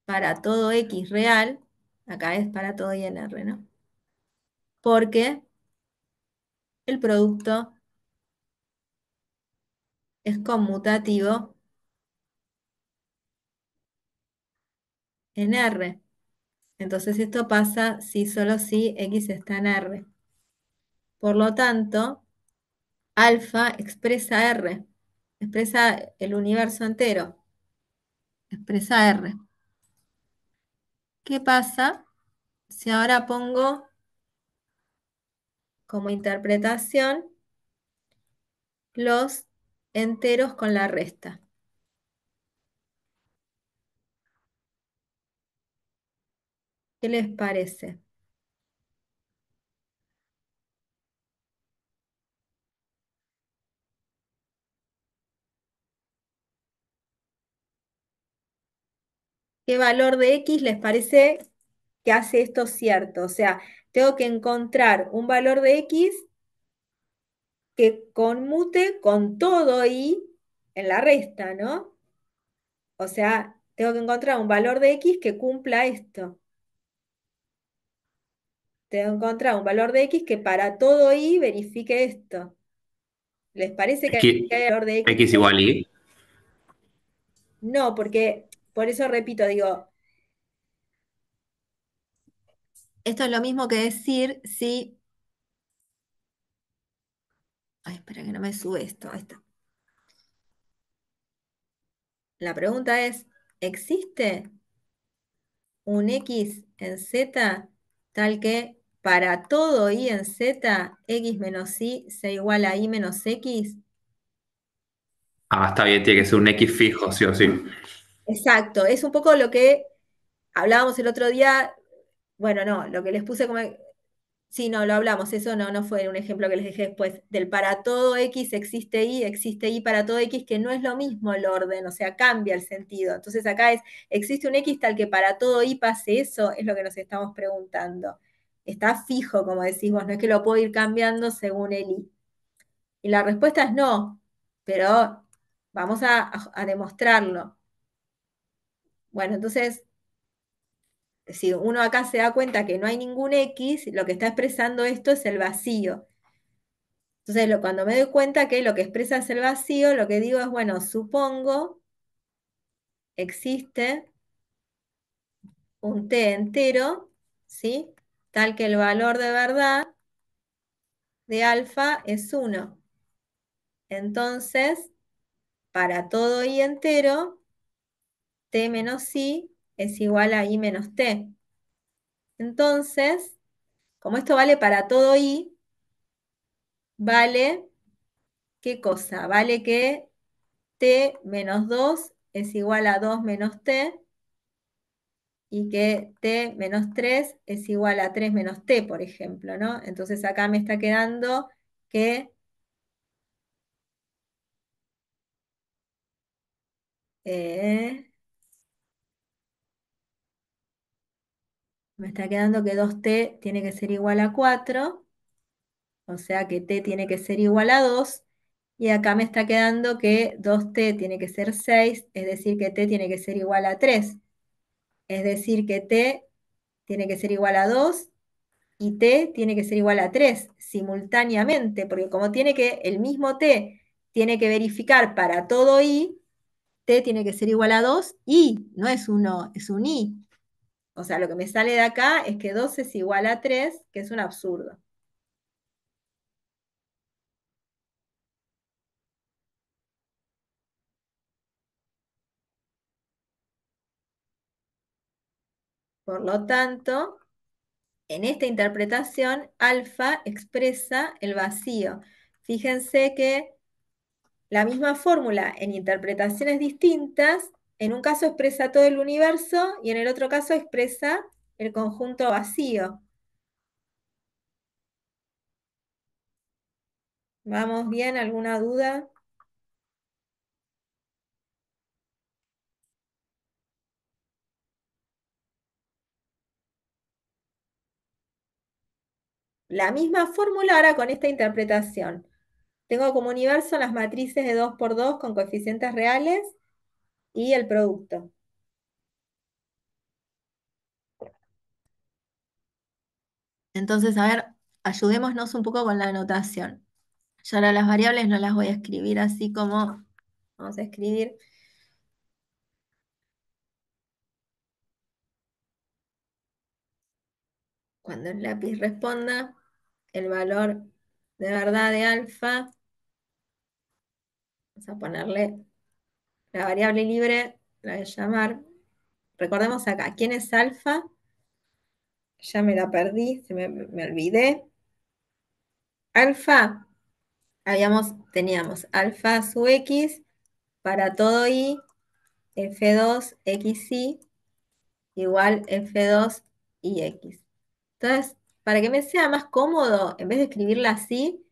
para todo x real, acá es para todo y en R, ¿no? Porque el producto es conmutativo en R. Entonces esto pasa si solo si x está en R. Por lo tanto, alfa expresa R, expresa el universo entero, expresa R. ¿Qué pasa si ahora pongo como interpretación los enteros con la resta? ¿Qué les parece? ¿Qué valor de x les parece que hace esto cierto? O sea, tengo que encontrar un valor de x que conmute con todo y en la resta, ¿no? O sea, tengo que encontrar un valor de x que cumpla esto. Tengo que encontrar un valor de x que para todo y verifique esto. ¿Les parece que X, hay valor de x? X igual Y. No, porque por eso repito, digo, esto es lo mismo que decir si... Ay, espera que no me sube esto. Ahí está. La pregunta es, ¿existe un x en z tal que para todo y en z, x menos y sea igual a y menos x? Ah, está bien, tiene que ser un X fijo, sí o sí. Exacto, es un poco lo que hablábamos el otro día. Bueno, no, lo que les puse como... Sí, no, lo hablamos, eso no, no fue un ejemplo que les dejé después. Del para todo x existe y para todo x, que no es lo mismo el orden, o sea, cambia el sentido. Entonces acá es, ¿existe un x tal que para todo y pase eso? Es lo que nos estamos preguntando. Está fijo, como decís vos, no es que lo puedo ir cambiando según el y. Y la respuesta es no, pero vamos a demostrarlo. Bueno, entonces si uno acá se da cuenta que no hay ningún X, lo que está expresando esto es el vacío. Entonces, cuando me doy cuenta que lo que expresa es el vacío, lo que digo es, bueno, supongo existe un t entero, ¿sí? Tal que el valor de verdad de alfa es 1. Entonces, para todo i entero, t menos i es igual a i menos t. Entonces, como esto vale para todo i, vale, ¿qué cosa? Vale que t menos 2 es igual a 2 menos t y que t menos 3 es igual a 3 menos t, por ejemplo, ¿no? Entonces acá me está quedando que me está quedando que 2t tiene que ser igual a 4, o sea que t tiene que ser igual a 2, y acá me está quedando que 2t tiene que ser 6, es decir que t tiene que ser igual a 3, es decir que t tiene que ser igual a 2 y t tiene que ser igual a 3 simultáneamente, porque como tiene que, el mismo t tiene que verificar para todo i, t tiene que ser igual a 2 y no es uno, es un i. O sea, lo que me sale de acá es que 2 es igual a 3, que es un absurdo. Por lo tanto, en esta interpretación, alfa expresa el vacío. Fíjense que la misma fórmula en interpretaciones distintas, en un caso expresa todo el universo y en el otro caso expresa el conjunto vacío. ¿Vamos bien? ¿Alguna duda? La misma fórmula ahora con esta interpretación. Tengo como universo las matrices de 2 por 2 con coeficientes reales y el producto. Entonces, a ver, ayudémonos un poco con la anotación. Yo ahora las variables no las voy a escribir así como vamos a escribir. Cuando el lápiz responda, el valor de verdad de alfa, vamos a ponerle la variable libre, la voy a llamar. Recordemos acá, ¿quién es alfa? Ya me la perdí, me olvidé. Alfa, teníamos alfa sub x para todo i, f2xi igual f2ix. Entonces, para que me sea más cómodo, en vez de escribirla así,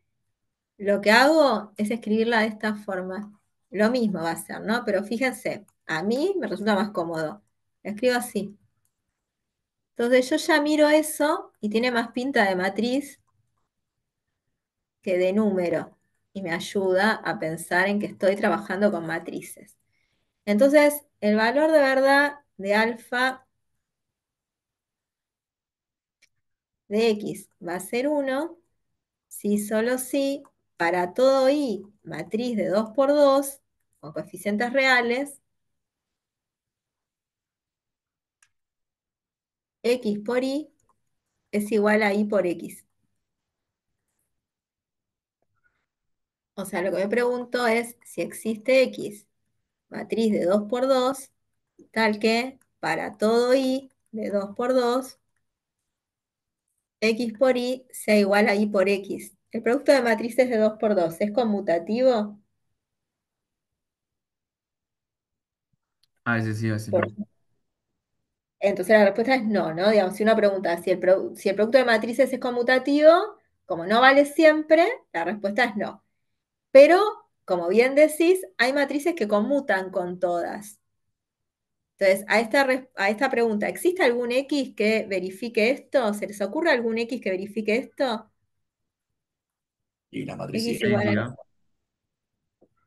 lo que hago es escribirla de esta forma. Lo mismo va a ser, ¿no? Pero fíjense, a mí me resulta más cómodo. La escribo así. Entonces yo ya miro eso y tiene más pinta de matriz que de número. Y me ayuda a pensar en que estoy trabajando con matrices. Entonces, el valor de verdad de alfa de x va a ser 1 si solo si para todo i matriz de 2 por 2 con coeficientes reales, x por y es igual a y por x. O sea, lo que me pregunto es si existe x, matriz de 2 por 2, tal que para todo i de 2 por 2, x por y sea igual a y por x. El producto de matrices de 2 por 2 ¿es conmutativo? A veces sí, a veces Por- no. Entonces la respuesta es no, ¿no? Digamos, si uno pregunta si el producto de matrices es conmutativo, como no vale siempre, la respuesta es no. Pero, como bien decís, hay matrices que conmutan con todas. Entonces, a esta pregunta, ¿existe algún X que verifique esto? ¿Se les ocurre algún X que verifique esto? Y la matriz X igual a Identidad.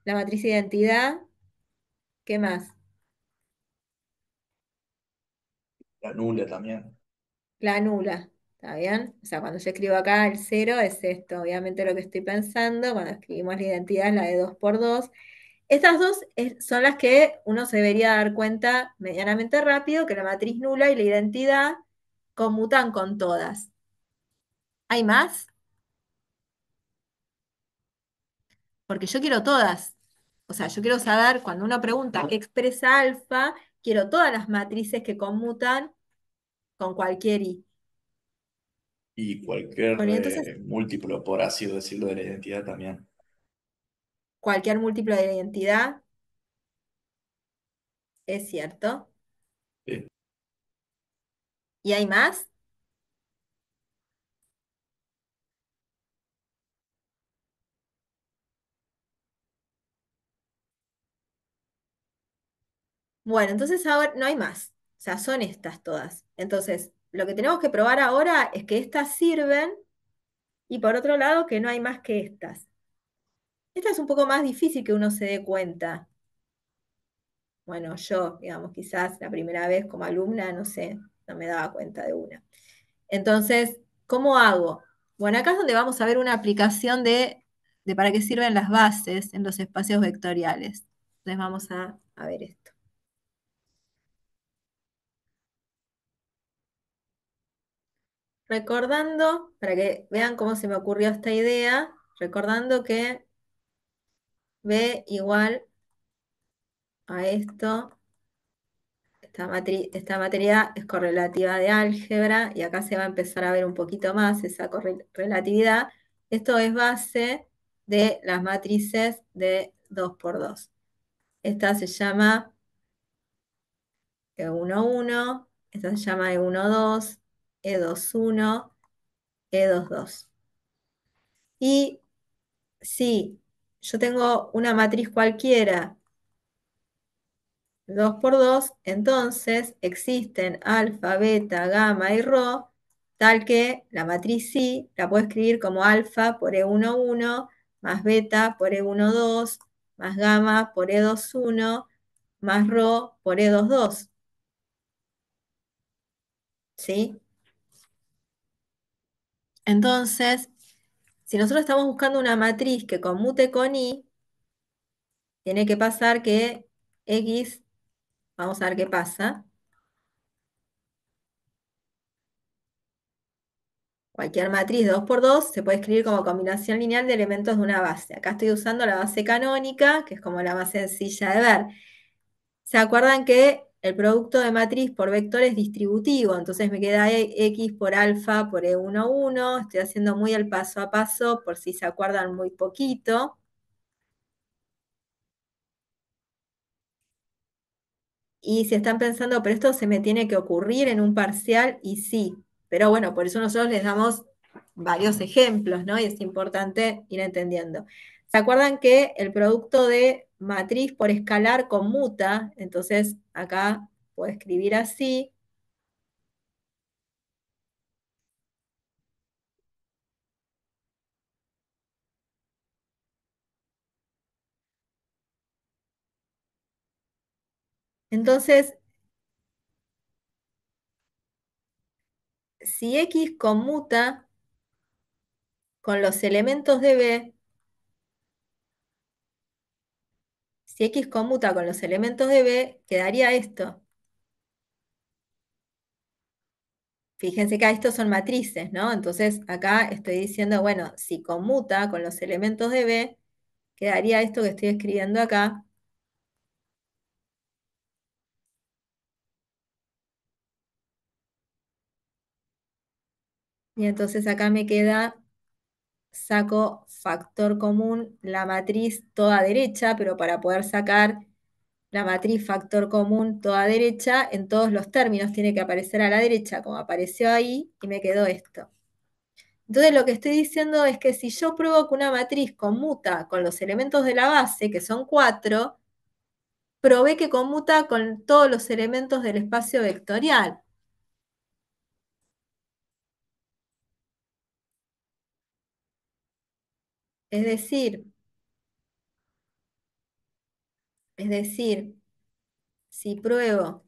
la matriz de identidad. ¿Qué más? la nula también. La nula. ¿Está bien? O sea, cuando yo escribo acá el 0 es esto, obviamente lo que estoy pensando. Cuando escribimos la identidad es la de 2 por 2. Estas dos son las que uno se debería dar cuenta medianamente rápido, que la matriz nula y la identidad conmutan con todas. ¿Hay más? Porque yo quiero todas. O sea, yo quiero saber, cuando uno pregunta qué expresa alfa, quiero todas las matrices que conmutan con cualquier i. Y cualquier Bueno, y entonces, múltiplo, por así decirlo, de la identidad también. cualquier múltiplo de la identidad es cierto. Sí. ¿Y hay más? Bueno, entonces ahora no hay más. O sea, son estas todas. Entonces, lo que tenemos que probar ahora es que estas sirven y por otro lado que no hay más que estas. Esta es un poco más difícil que uno se dé cuenta. Bueno, yo, digamos, quizás la primera vez como alumna, no sé, no me daba cuenta de una. Entonces, ¿cómo hago? Bueno, acá es donde vamos a ver una aplicación de para qué sirven las bases en los espacios vectoriales. Entonces vamos a ver esto. Recordando, para que vean cómo se me ocurrió esta idea, recordando que B igual a esto, esta materia es correlativa de álgebra y acá se va a empezar a ver un poquito más esa correlatividad. Esto es base de las matrices de 2 por 2. Esta se llama E1, 1, esta se llama E1, 2, E2, 1, E2, 2. Y si yo tengo una matriz cualquiera 2 por 2, entonces existen alfa, beta, gamma y rho, tal que la matriz sí la puedo escribir como alfa por E1, 1, más beta por E1, 2, más gamma por E2, 1, más rho por E2, 2. ¿Sí? Entonces, si nosotros estamos buscando una matriz que conmute con Y, tiene que pasar que X, vamos a ver qué pasa. Cualquier matriz 2 por 2 se puede escribir como combinación lineal de elementos de una base. Acá estoy usando la base canónica, que es como la más sencilla de ver. ¿Se acuerdan que el producto de matriz por vector es distributivo? Entonces me queda X por alfa por E1, 1. Estoy haciendo muy el paso a paso, por si se acuerdan muy poquito. Y si están pensando, pero esto se me tiene que ocurrir en un parcial, y sí. Pero bueno, por eso nosotros les damos varios ejemplos, ¿no? Y es importante ir entendiendo. ¿Se acuerdan que el producto de matriz por escalar conmuta? Entonces acá puedo escribir así. Entonces, si X conmuta con los elementos de B, si X conmuta con los elementos de B, quedaría esto. Fíjense que estos son matrices, ¿no? Entonces acá estoy diciendo, bueno, si conmuta con los elementos de B, quedaría esto que estoy escribiendo acá. Y entonces acá me queda, saco factor común, la matriz toda derecha, pero para poder sacar la matriz factor común toda derecha, en todos los términos tiene que aparecer a la derecha, como apareció ahí, y me quedó esto. Entonces lo que estoy diciendo es que si yo pruebo que una matriz conmuta con los elementos de la base, que son 4, probé que conmuta con todos los elementos del espacio vectorial. Es decir, es decir, si pruebo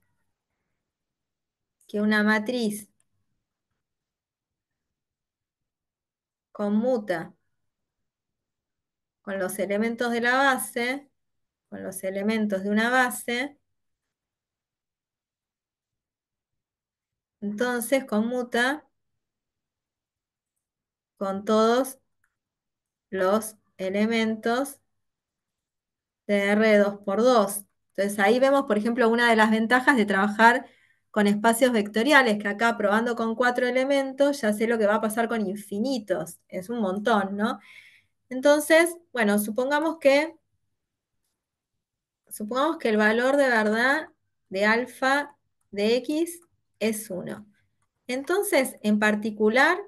que una matriz conmuta con los elementos de la base, con los elementos de una base, entonces conmuta con todos los elementos de R 2 por 2. Entonces ahí vemos, por ejemplo, una de las ventajas de trabajar con espacios vectoriales, que acá probando con 4 elementos ya sé lo que va a pasar con infinitos. Es un montón, ¿no? Entonces, bueno, supongamos que el valor de verdad de alfa de X es 1. Entonces, en particular,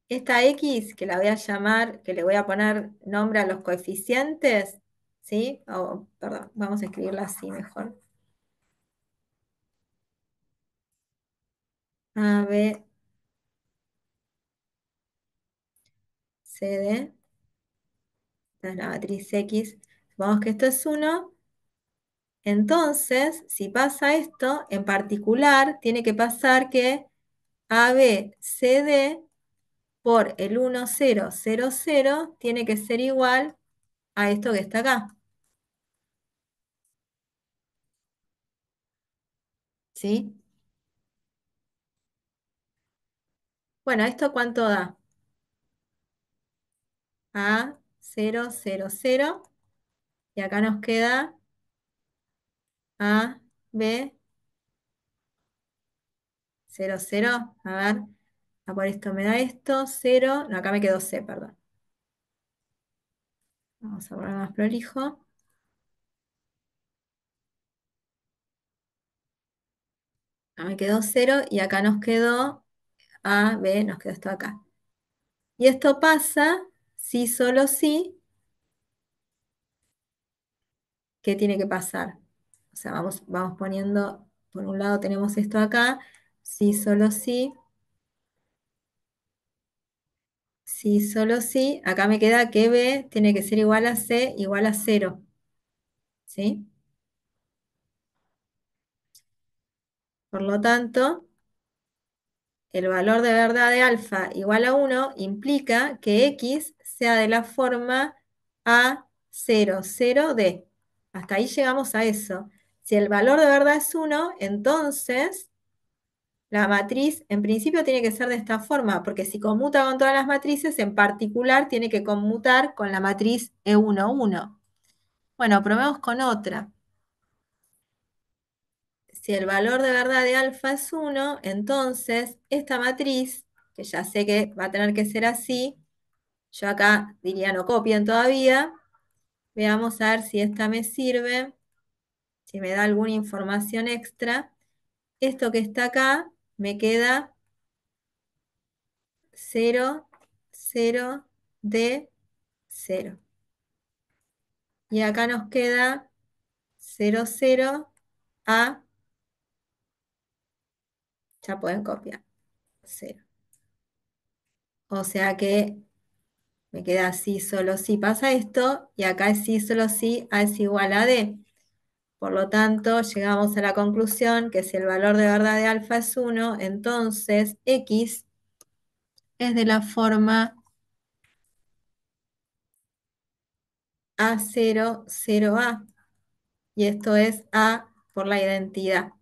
esta X, que la voy a llamar, que le voy a poner nombre a los coeficientes, ¿sí? Perdón, vamos a escribirla así mejor. A, B, C, D. Esta es la matriz X. Supongamos que esto es 1. Entonces, si pasa esto, en particular, tiene que pasar que A, B, C, D por el 1, 0, 0, 0 tiene que ser igual a esto que está acá. ¿Sí? Bueno, ¿esto cuánto da? A, 0, 0, 0. Y acá nos queda A, B, 0, 0. A ver, por esto me da esto, 0. No, acá me quedó C, perdón. Vamos a poner más prolijo. Acá me quedó 0 y acá nos quedó A, B, nos quedó esto acá. Y esto pasa si solo si, ¿qué tiene que pasar? O sea, vamos poniendo, por un lado tenemos esto acá, si solo si solo si, acá me queda que B tiene que ser igual a C igual a 0. ¿Sí? Por lo tanto, el valor de verdad de alfa igual a 1 implica que X sea de la forma A0, 0D. Hasta ahí llegamos a eso. Si el valor de verdad es 1, entonces la matriz en principio tiene que ser de esta forma, porque si conmuta con todas las matrices, en particular tiene que conmutar con la matriz E1, 1. Bueno, probemos con otra. Si el valor de verdad de alfa es 1, entonces esta matriz, que ya sé que va a tener que ser así, yo acá diría no copien todavía, veamos a ver si esta me sirve, si me da alguna información extra. Esto que está acá me queda 0, 0, D, 0. Y acá nos queda 0, 0, A, ya pueden copiar, 0. O sea que me queda así solo si pasa esto, y acá es sí solo si A es igual a D. Por lo tanto, llegamos a la conclusión que si el valor de verdad de alfa es 1, entonces X es de la forma A0, 0A. Y esto es A por la identidad.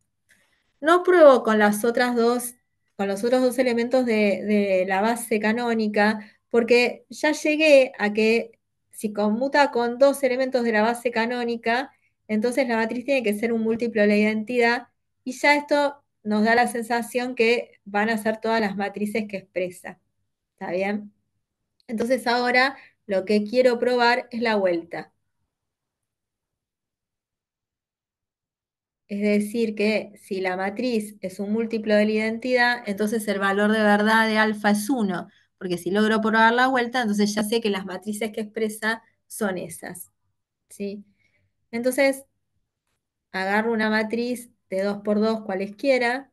No pruebo con las otras dos, con los otros dos elementos de la base canónica, porque ya llegué a que si conmuta con dos elementos de la base canónica, entonces la matriz tiene que ser un múltiplo de la identidad, y ya esto nos da la sensación que van a ser todas las matrices que expresa. ¿Está bien? Entonces ahora lo que quiero probar es la vuelta. Es decir, que si la matriz es un múltiplo de la identidad, entonces el valor de verdad de alfa es 1, porque si logro probar la vuelta, entonces ya sé que las matrices que expresa son esas. ¿Sí? Entonces, agarro una matriz de 2 por 2 cualesquiera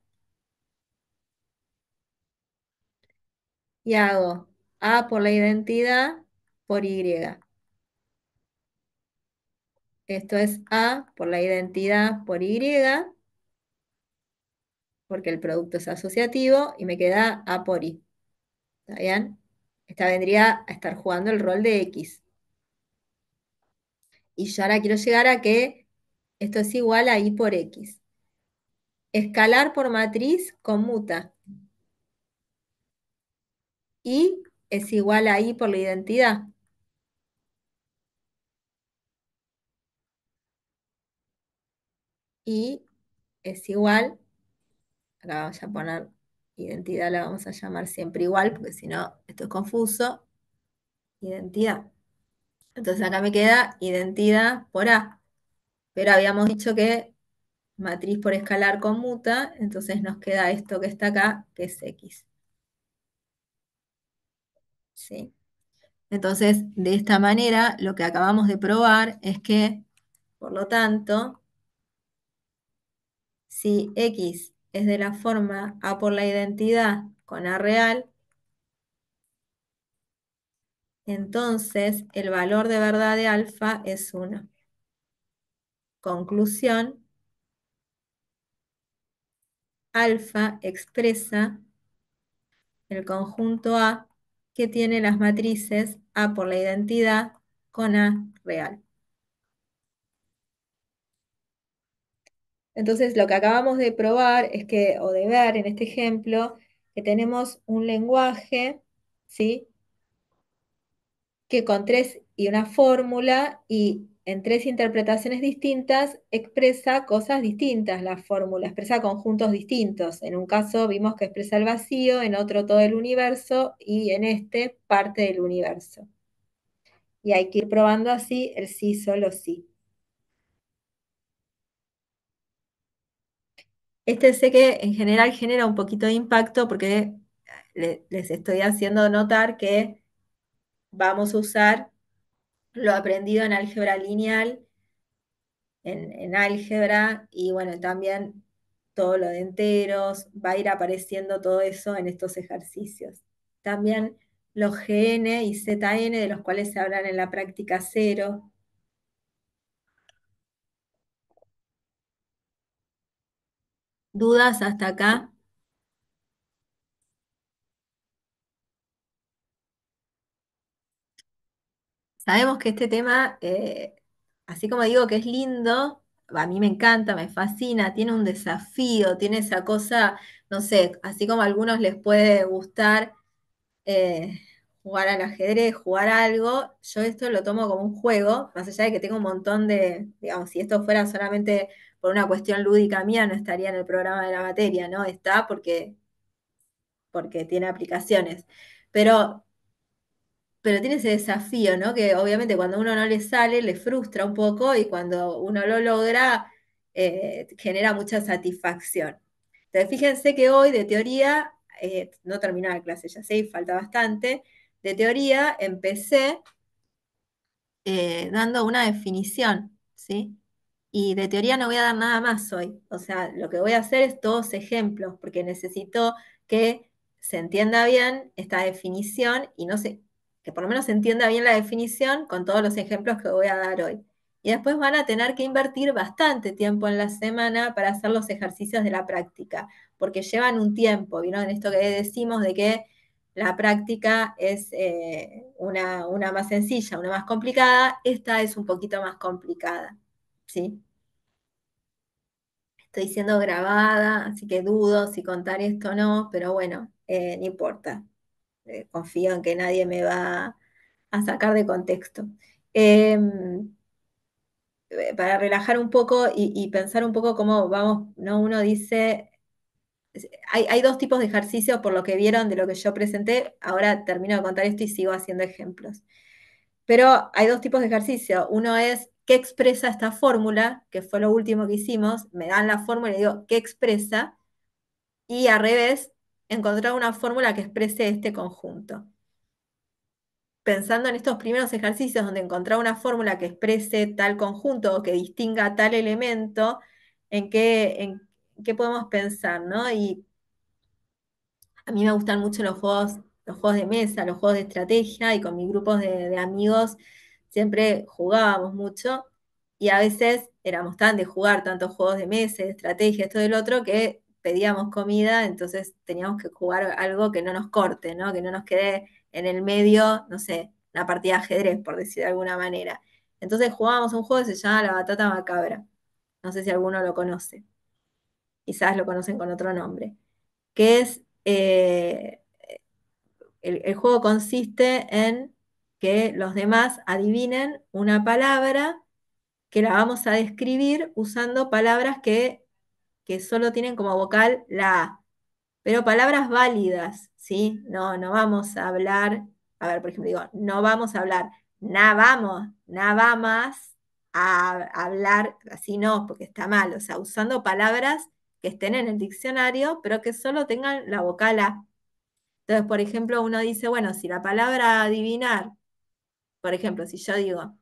y hago A por la identidad por Y. Esto es A por la identidad por Y, porque el producto es asociativo, y me queda A por Y. ¿Está bien? Esta vendría a estar jugando el rol de X. Y yo ahora quiero llegar a que esto es igual a Y por X. Escalar por matriz conmuta. Y es igual a Y por la identidad. Y es igual, acá vamos a poner identidad, la vamos a llamar siempre igual, porque si no, esto es confuso. Identidad. Entonces acá me queda identidad por A. Pero habíamos dicho que matriz por escalar conmuta, entonces nos queda esto que está acá, que es X. ¿Sí? Entonces, de esta manera, lo que acabamos de probar es que, por lo tanto, si X es de la forma A por la identidad con A real, entonces el valor de verdad de alfa es 1. Conclusión, alfa expresa el conjunto A que tiene las matrices A por la identidad con A real. Entonces, lo que acabamos de probar es que, o de ver en este ejemplo, que tenemos un lenguaje, ¿sí? Que con 3 y una fórmula, y en tres interpretaciones distintas expresa cosas distintas la fórmula, expresa conjuntos distintos. En un caso vimos que expresa el vacío, en otro todo el universo y en este parte del universo. Y hay que ir probando así el sí, solo sí. Este sé que en general genera un poquito de impacto porque les estoy haciendo notar que vamos a usar lo aprendido en álgebra lineal, en álgebra, y bueno, también todo lo de enteros, va a ir apareciendo todo eso en estos ejercicios. También los GN y ZN, de los cuales se hablan en la práctica cero. ¿Dudas hasta acá? Sabemos que este tema, así como digo que es lindo, a mí me encanta, me fascina, tiene un desafío, tiene esa cosa, no sé, así como a algunos les puede gustar eh, jugar al ajedrez, jugar a algo, yo esto lo tomo como un juego, más allá de que tengo un montón de, digamos, si esto fuera solamente por una cuestión lúdica mía, no estaría en el programa de la materia, ¿no? Está porque tiene aplicaciones. Pero tiene ese desafío, ¿no? Que obviamente cuando a uno no le sale, le frustra un poco y cuando uno lo logra, genera mucha satisfacción. Entonces, fíjense que hoy de teoría, no terminé la clase, ya sé, falta bastante, de teoría empecé dando una definición, ¿sí? Y de teoría no voy a dar nada más hoy. O sea, lo que voy a hacer es todos ejemplos, porque necesito que se entienda bien esta definición y no sé, que por lo menos se entienda bien la definición con todos los ejemplos que voy a dar hoy. Y después van a tener que invertir bastante tiempo en la semana para hacer los ejercicios de la práctica, porque llevan un tiempo, ¿vieron? Esto que decimos de que la práctica es una más sencilla, una más complicada, esta es un poquito más complicada, ¿sí? Estoy siendo grabada, así que dudo si contar esto o no, pero bueno, no importa. Confío en que nadie me va a sacar de contexto. Em, para relajar un poco y pensar un poco cómo vamos, ¿no? Uno dice, hay dos tipos de ejercicios por lo que vieron de lo que yo presenté. Ahora termino de contar esto y sigo haciendo ejemplos. Pero hay dos tipos de ejercicio. Uno es qué expresa esta fórmula, que fue lo último que hicimos. Me dan la fórmula y digo qué expresa. Y al revés, encontrar una fórmula que exprese este conjunto. Pensando en estos primeros ejercicios donde encontrar una fórmula que exprese tal conjunto o que distinga tal elemento, ¿en qué podemos pensar, ¿no? Y a mí me gustan mucho los juegos de mesa, los juegos de estrategia, y con mis grupos de amigos siempre jugábamos mucho, y a veces éramos tan de jugar tantos juegos de mesa, de estrategia, esto del otro, que pedíamos comida, entonces teníamos que jugar algo que no nos corte, ¿no? Que no nos quede en el medio, no sé, una partida de ajedrez, por decir de alguna manera. Entonces jugábamos un juego que se llama La Batata Macabra. No sé si alguno lo conoce, quizás lo conocen con otro nombre, que es el juego consiste en que los demás adivinen una palabra que la vamos a describir usando palabras que solo tienen como vocal la A, pero palabras válidas, ¿sí? No, no vamos a hablar, a ver, por ejemplo, digo, no vamos a hablar, nada más a hablar, así no, porque está mal, o sea, usando palabras que estén en el diccionario, pero que solo tengan la vocal A. Entonces, por ejemplo, uno dice, bueno, si la palabra adivinar, por ejemplo, si yo digo,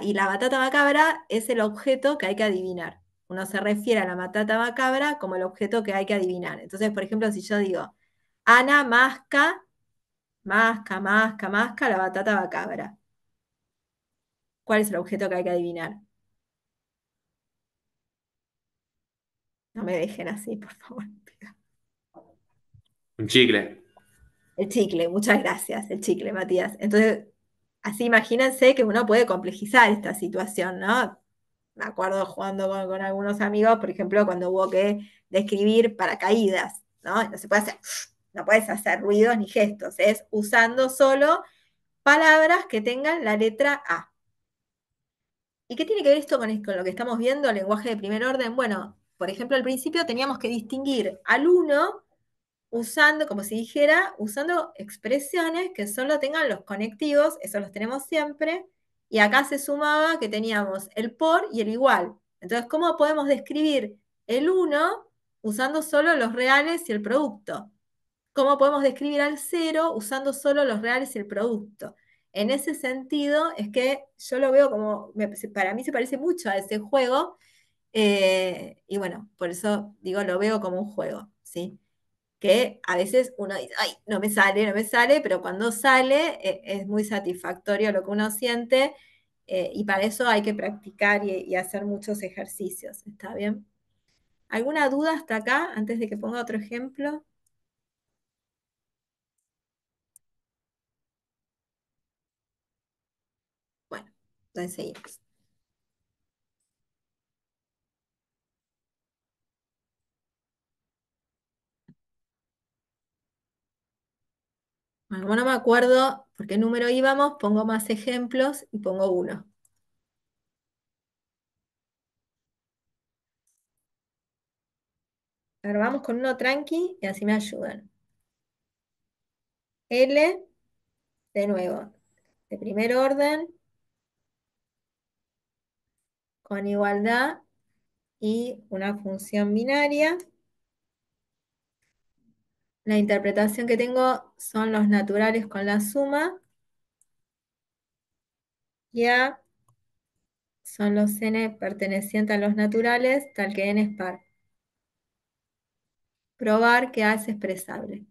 y la batata macabra es el objeto que hay que adivinar. Uno se refiere a la batata macabra como el objeto que hay que adivinar. Entonces, por ejemplo, si yo digo, Ana masca la batata macabra. ¿Cuál es el objeto que hay que adivinar? No me dejen así, por favor. Un chicle. El chicle, muchas gracias, el chicle, Matías. Entonces, así imagínense que uno puede complejizar esta situación, ¿no? Me acuerdo jugando con algunos amigos, por ejemplo, cuando hubo que describir paracaídas, ¿no? No se puede hacer, no puedes hacer ruidos ni gestos, es usando solo palabras que tengan la letra A. ¿Y qué tiene que ver esto con lo que estamos viendo, el lenguaje de primer orden? Bueno, por ejemplo, al principio teníamos que distinguir al uno usando, como si dijera, usando expresiones que solo tengan los conectivos, eso los tenemos siempre, y acá se sumaba que teníamos el por y el igual. Entonces, ¿cómo podemos describir el uno usando solo los reales y el producto? ¿Cómo podemos describir al cero usando solo los reales y el producto? En ese sentido, es que yo lo veo como, para mí se parece mucho a ese juego, y bueno, por eso digo, lo veo como un juego, ¿sí? Que a veces uno dice, ay, no me sale, no me sale, pero cuando sale es muy satisfactorio lo que uno siente, y para eso hay que practicar y hacer muchos ejercicios, ¿está bien? ¿Alguna duda hasta acá, antes de que ponga otro ejemplo? Bueno, entonces seguimos. Bueno, como no me acuerdo por qué número íbamos, pongo más ejemplos y pongo uno. Ahora vamos con uno tranqui y así me ayudan. L, de nuevo, de primer orden, con igualdad y una función binaria. La interpretación que tengo son los naturales con la suma, y A son los n pertenecientes a los naturales, tal que n es par. Probar que A es expresable.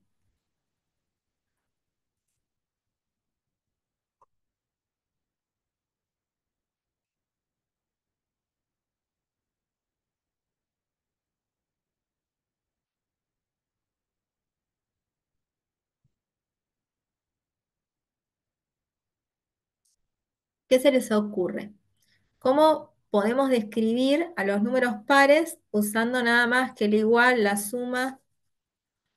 ¿Qué se les ocurre? ¿Cómo podemos describir a los números pares usando nada más que el igual, la suma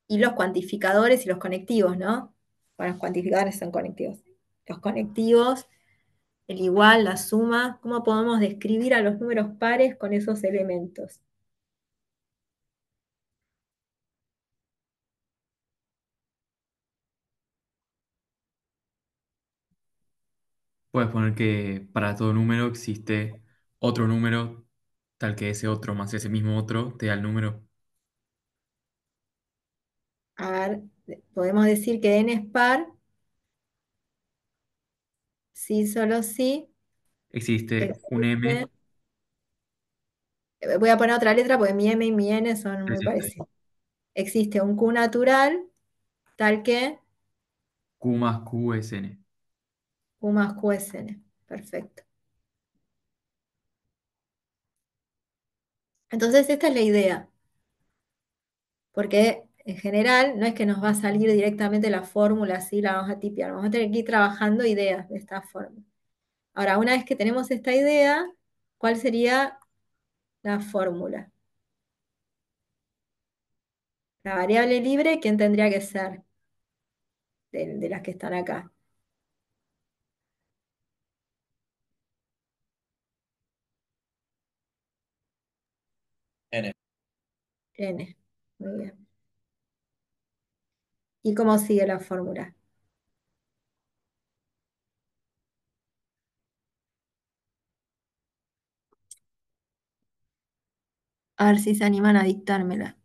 y los cuantificadores y los conectivos, ¿no? Bueno, los cuantificadores son conectivos. Los conectivos, el igual, la suma, ¿cómo podemos describir a los números pares con esos elementos? Puedes poner que para todo número existe otro número, tal que ese otro más ese mismo otro te da el número. A ver, podemos decir que n es par, sí, solo sí, Existe un M, existe. Voy a poner otra letra porque mi m y mi n son muy existe parecidos. Existe un q natural, tal que Q más Q es N. q más q es n. Perfecto. Entonces, esta es la idea, porque en general no es que nos va a salir directamente la fórmula así, la vamos a tipear, vamos a tener que ir trabajando ideas de esta forma. Ahora, una vez que tenemos esta idea, ¿cuál sería la fórmula? La variable libre, ¿quién tendría que ser de las que están acá? N. N. Muy bien. ¿Y cómo sigue la fórmula? A ver si se animan a dictármela.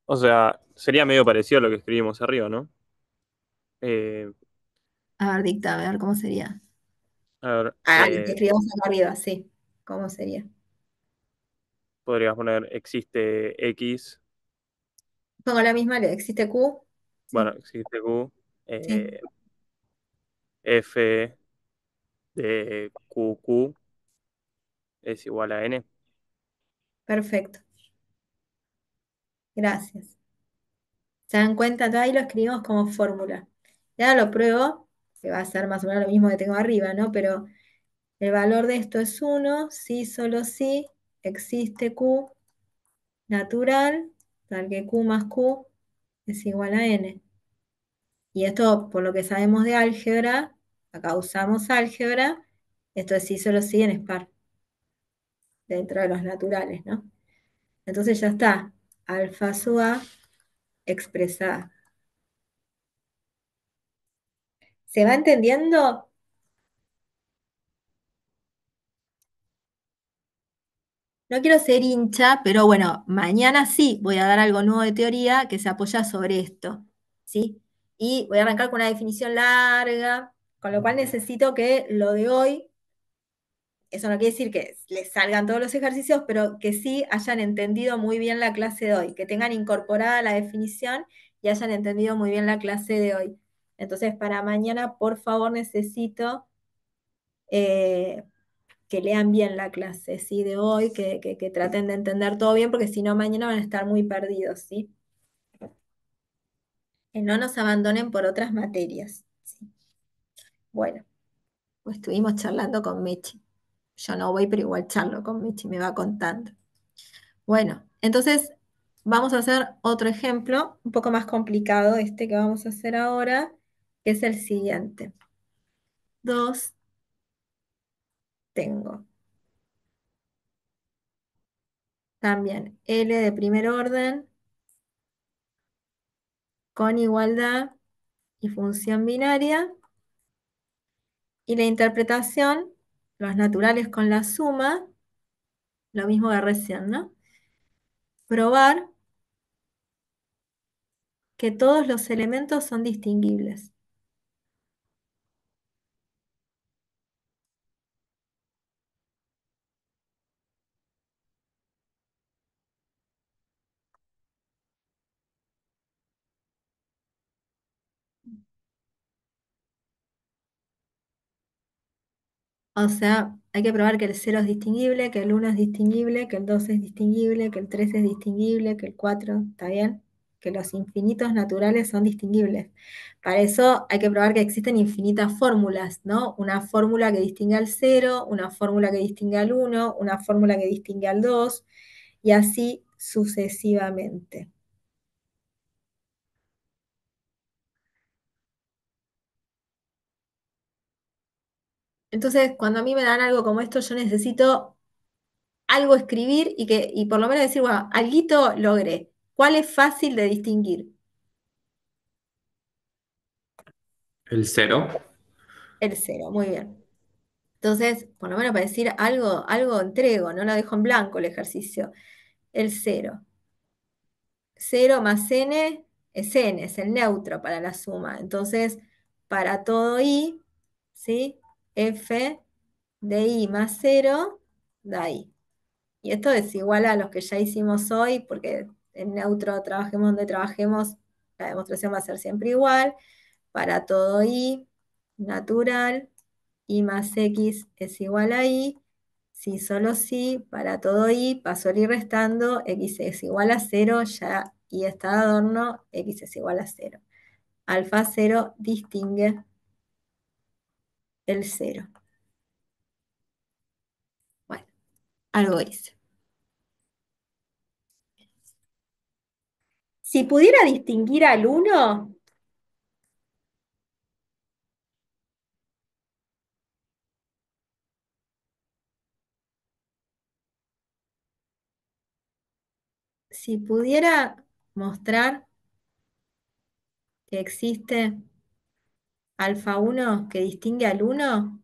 O sea, sería medio parecido a lo que escribimos arriba, ¿no? Eh, A ver, dictame, a ver cómo sería. a ver, Ah, lo que escribimos acá arriba, sí. ¿Cómo sería? podrías poner existe X, Pongo la misma, existe Q. bueno, Sí, existe Q, sí, eh, F de QQ es igual a N. perfecto. Gracias. ¿Se dan cuenta? Entonces ahí lo escribimos como fórmula. Y ahora lo pruebo, que va a ser más o menos lo mismo que tengo arriba, ¿no? Pero el valor de esto es 1, sí, solo sí, existe Q natural, tal que Q más Q es igual a N. Y esto, por lo que sabemos de álgebra, acá usamos álgebra, esto es sí solo sí en SPAR, dentro de los naturales, ¿no? Entonces ya está, alfa sub A expresada. ¿Se va entendiendo? No quiero ser hincha, pero bueno, mañana sí voy a dar algo nuevo de teoría que se apoya sobre esto, ¿sí? Y voy a arrancar con una definición larga, con lo cual necesito que lo de hoy, eso no quiere decir que les salgan todos los ejercicios, pero que sí hayan entendido muy bien la clase de hoy, que tengan incorporada la definición y hayan entendido muy bien la clase de hoy. Entonces, para mañana, por favor, necesito eh, que lean bien la clase, ¿sí? De hoy, que traten de entender todo bien, porque si no, mañana van a estar muy perdidos, ¿sí? Que no nos abandonen por otras materias, ¿sí? Bueno, pues estuvimos charlando con Mechi. Yo no voy, pero igual charlo con Mechi, me va contando. Bueno, entonces vamos a hacer otro ejemplo, un poco más complicado este que vamos a hacer ahora, que es el siguiente. 2 tengo también L de primer orden con igualdad y función binaria, y la interpretación, los naturales con la suma, lo mismo de recién, ¿no? Probar que todos los elementos son distinguibles. O sea, hay que probar que el 0 es distinguible, que el 1 es distinguible, que el 2 es distinguible, que el 3 es distinguible, que el 4, ¿está bien? Que los infinitos naturales son distinguibles. Para eso hay que probar que existen infinitas fórmulas, ¿no? Una fórmula que distingue al 0, una fórmula que distingue al 1, una fórmula que distingue al 2, y así sucesivamente. Entonces, cuando a mí me dan algo como esto, yo necesito algo escribir y por lo menos decir, bueno, alguito logré. ¿Cuál es fácil de distinguir? El cero. El 0, muy bien. Entonces, por lo menos para decir algo, algo entrego, no lo dejo en blanco el ejercicio. El 0. 0 más n, es el neutro para la suma. Entonces, para todo i, ¿sí? F de i más 0 da i. Y esto es igual a los que ya hicimos hoy, porque en neutro trabajemos donde trabajemos, la demostración va a ser siempre igual. Para todo i natural, i más x es igual a i. Si solo si, para todo i, paso el i restando, x es igual a 0, ya y está de adorno, x es igual a 0. Alfa 0 distingue el 0. Bueno, algo hice. Si pudiera distinguir al 1, si pudiera mostrar que existe alfa 1 que distingue al 1,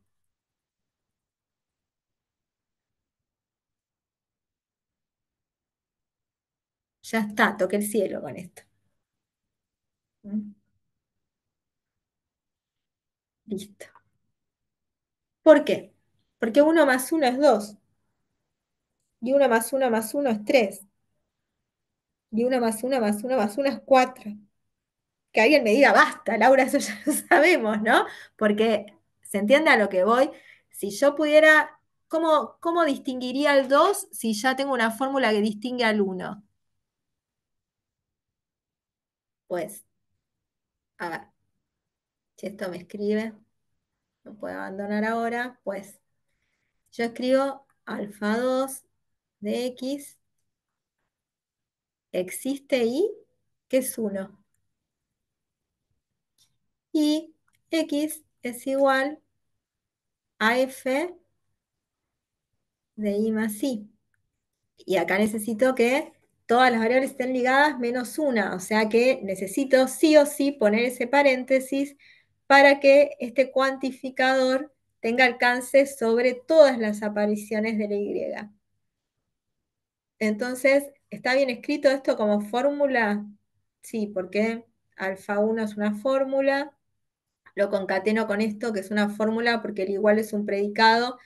ya está, toqué el cielo con esto. ¿Mm? Listo. ¿Por qué? Porque 1 más 1 es 2, y 1 más 1 más 1 es 3, y 1 más 1 más 1 más 1 es 4. Que alguien me diga, basta, Laura, eso ya lo sabemos, ¿no? Porque se entiende a lo que voy. Si yo pudiera, ¿cómo distinguiría el 2 si ya tengo una fórmula que distingue al 1? Pues, a ver, si esto me escribe, no puedo abandonar ahora, pues yo escribo alfa 2 de x existe y, que es 1. Y x es igual a f de i más i. Y acá necesito que todas las variables estén ligadas menos una, o sea que necesito sí o sí poner ese paréntesis para que este cuantificador tenga alcance sobre todas las apariciones de la y. Entonces, ¿está bien escrito esto como fórmula? Sí, porque alfa 1 es una fórmula, lo concateno con esto que es una fórmula porque el igual es un predicado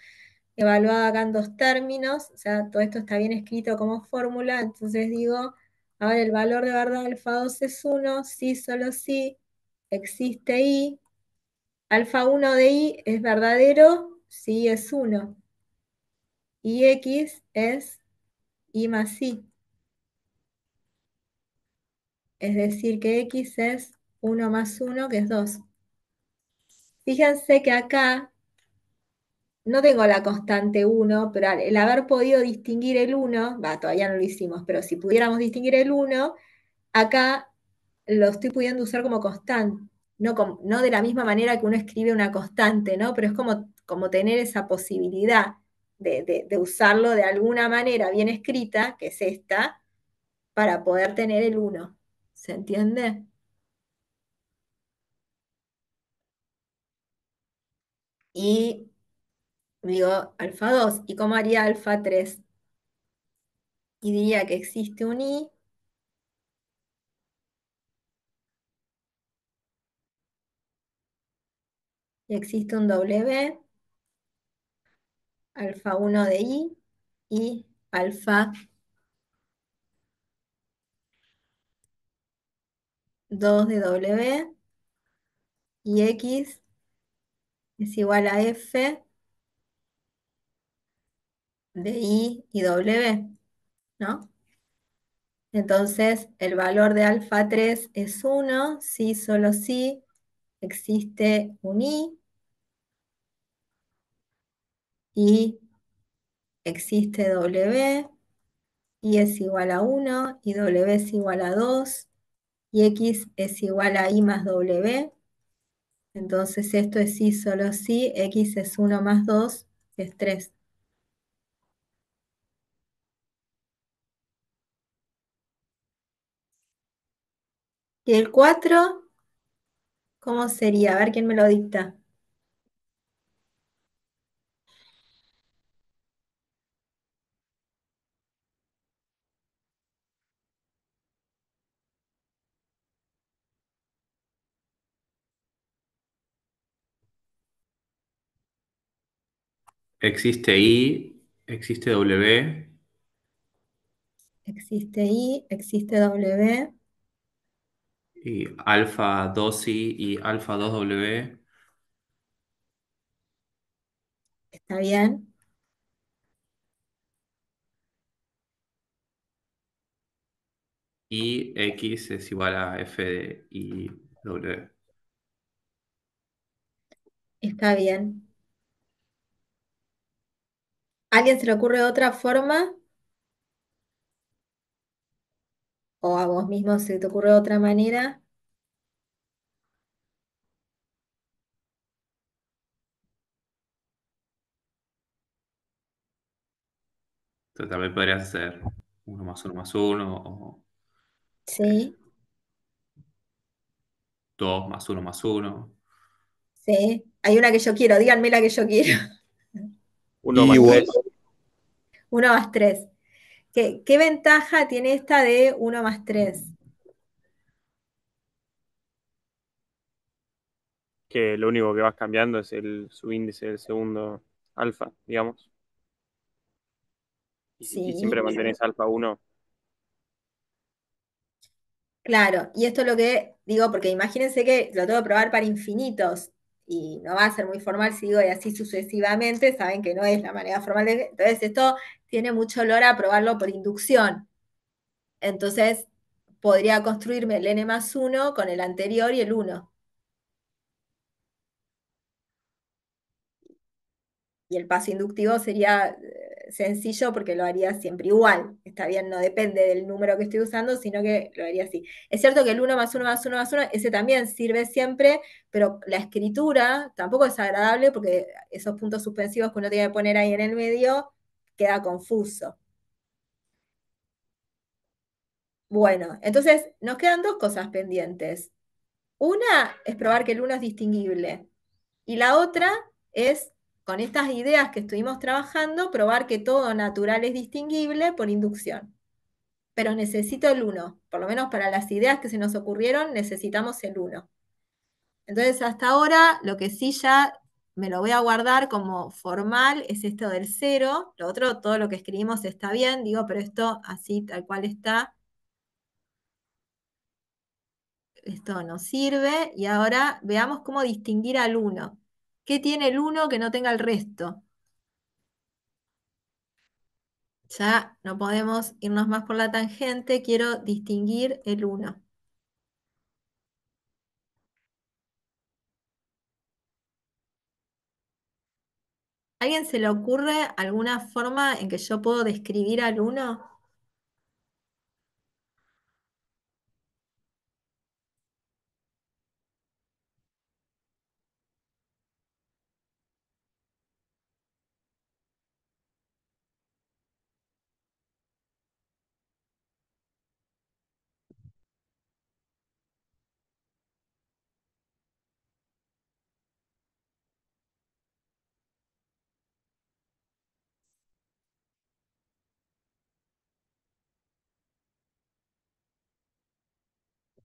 evaluado acá en dos términos, o sea, todo esto está bien escrito como fórmula, entonces digo, a ver, el valor de verdad de alfa 2 es 1, sí, solo sí, existe i, alfa 1 de i es verdadero, sí es 1, y x es i más i, es decir que x es 1 más 1, que es 2. Fíjense que acá no tengo la constante 1, pero el haber podido distinguir el 1, todavía no lo hicimos, pero si pudiéramos distinguir el 1, acá lo estoy pudiendo usar como constante, no de la misma manera que uno escribe una constante, ¿no? Pero es como tener esa posibilidad de usarlo de alguna manera bien escrita, que es esta, para poder tener el 1. ¿Se entiende? Y digo alfa 2. ¿Y cómo haría alfa 3? Y diría que existe un i, y existe un w, alfa 1 de i, y alfa 2 de w, y x es igual a f de i y w, ¿no? Entonces, el valor de alfa 3 es 1, sí, solo sí, existe un i, y existe w, i es igual a 1, y w es igual a 2, y x es igual a i más w. Entonces esto es sí, solo sí, x es 1 más 2, es 3. ¿Y el 4 cómo sería? A ver quién me lo dicta. Existe I, existe W Existe i, existe w, y alfa 2I y alfa 2W está bien. y X es igual a F de I W. Está bien. ¿Alguien se le ocurre otra forma? ¿O a vos mismo se te ocurre otra manera? Entonces también podrías hacer uno más uno o Sí, 2 más uno. sí. Hay una que yo quiero, díganme la que yo quiero. Uno Y más igual, 3, 1 más 3. ¿Qué ventaja tiene esta de 1 más 3? que lo único que vas cambiando es el subíndice del segundo alfa, digamos. Y Sí, siempre mantenés alfa 1. claro. Y esto es lo que digo, porque imagínense que lo tengo que probar para infinitos. Y no va a ser muy formal si digo y así sucesivamente, saben que no es la manera formal de. Entonces, esto tiene mucho olor a probarlo por inducción. Entonces, podría construirme el n más 1 con el anterior y el 1. Y el paso inductivo sería sencillo porque lo haría siempre igual. Está bien, no depende del número que estoy usando, sino que lo haría así. Es cierto que el uno más uno más uno más uno, ese también sirve siempre, pero la escritura tampoco es agradable porque esos puntos suspensivos que uno tiene que poner ahí en el medio queda confuso. Bueno, entonces nos quedan dos cosas pendientes. Una es probar que el uno es distinguible. Y la otra es, con estas ideas que estuvimos trabajando, probar que todo natural es distinguible por inducción. Pero necesito el uno. Por lo menos para las ideas que se nos ocurrieron, necesitamos el uno. Entonces, hasta ahora, lo que sí ya me lo voy a guardar como formal es esto del cero. Lo otro, todo lo que escribimos está bien, digo, pero esto así, tal cual está, esto no sirve. Y ahora veamos cómo distinguir al uno. ¿Qué tiene el uno que no tenga el resto? Ya no podemos irnos más por la tangente, quiero distinguir el uno. ¿Alguien se le ocurre alguna forma en que yo puedo describir al uno?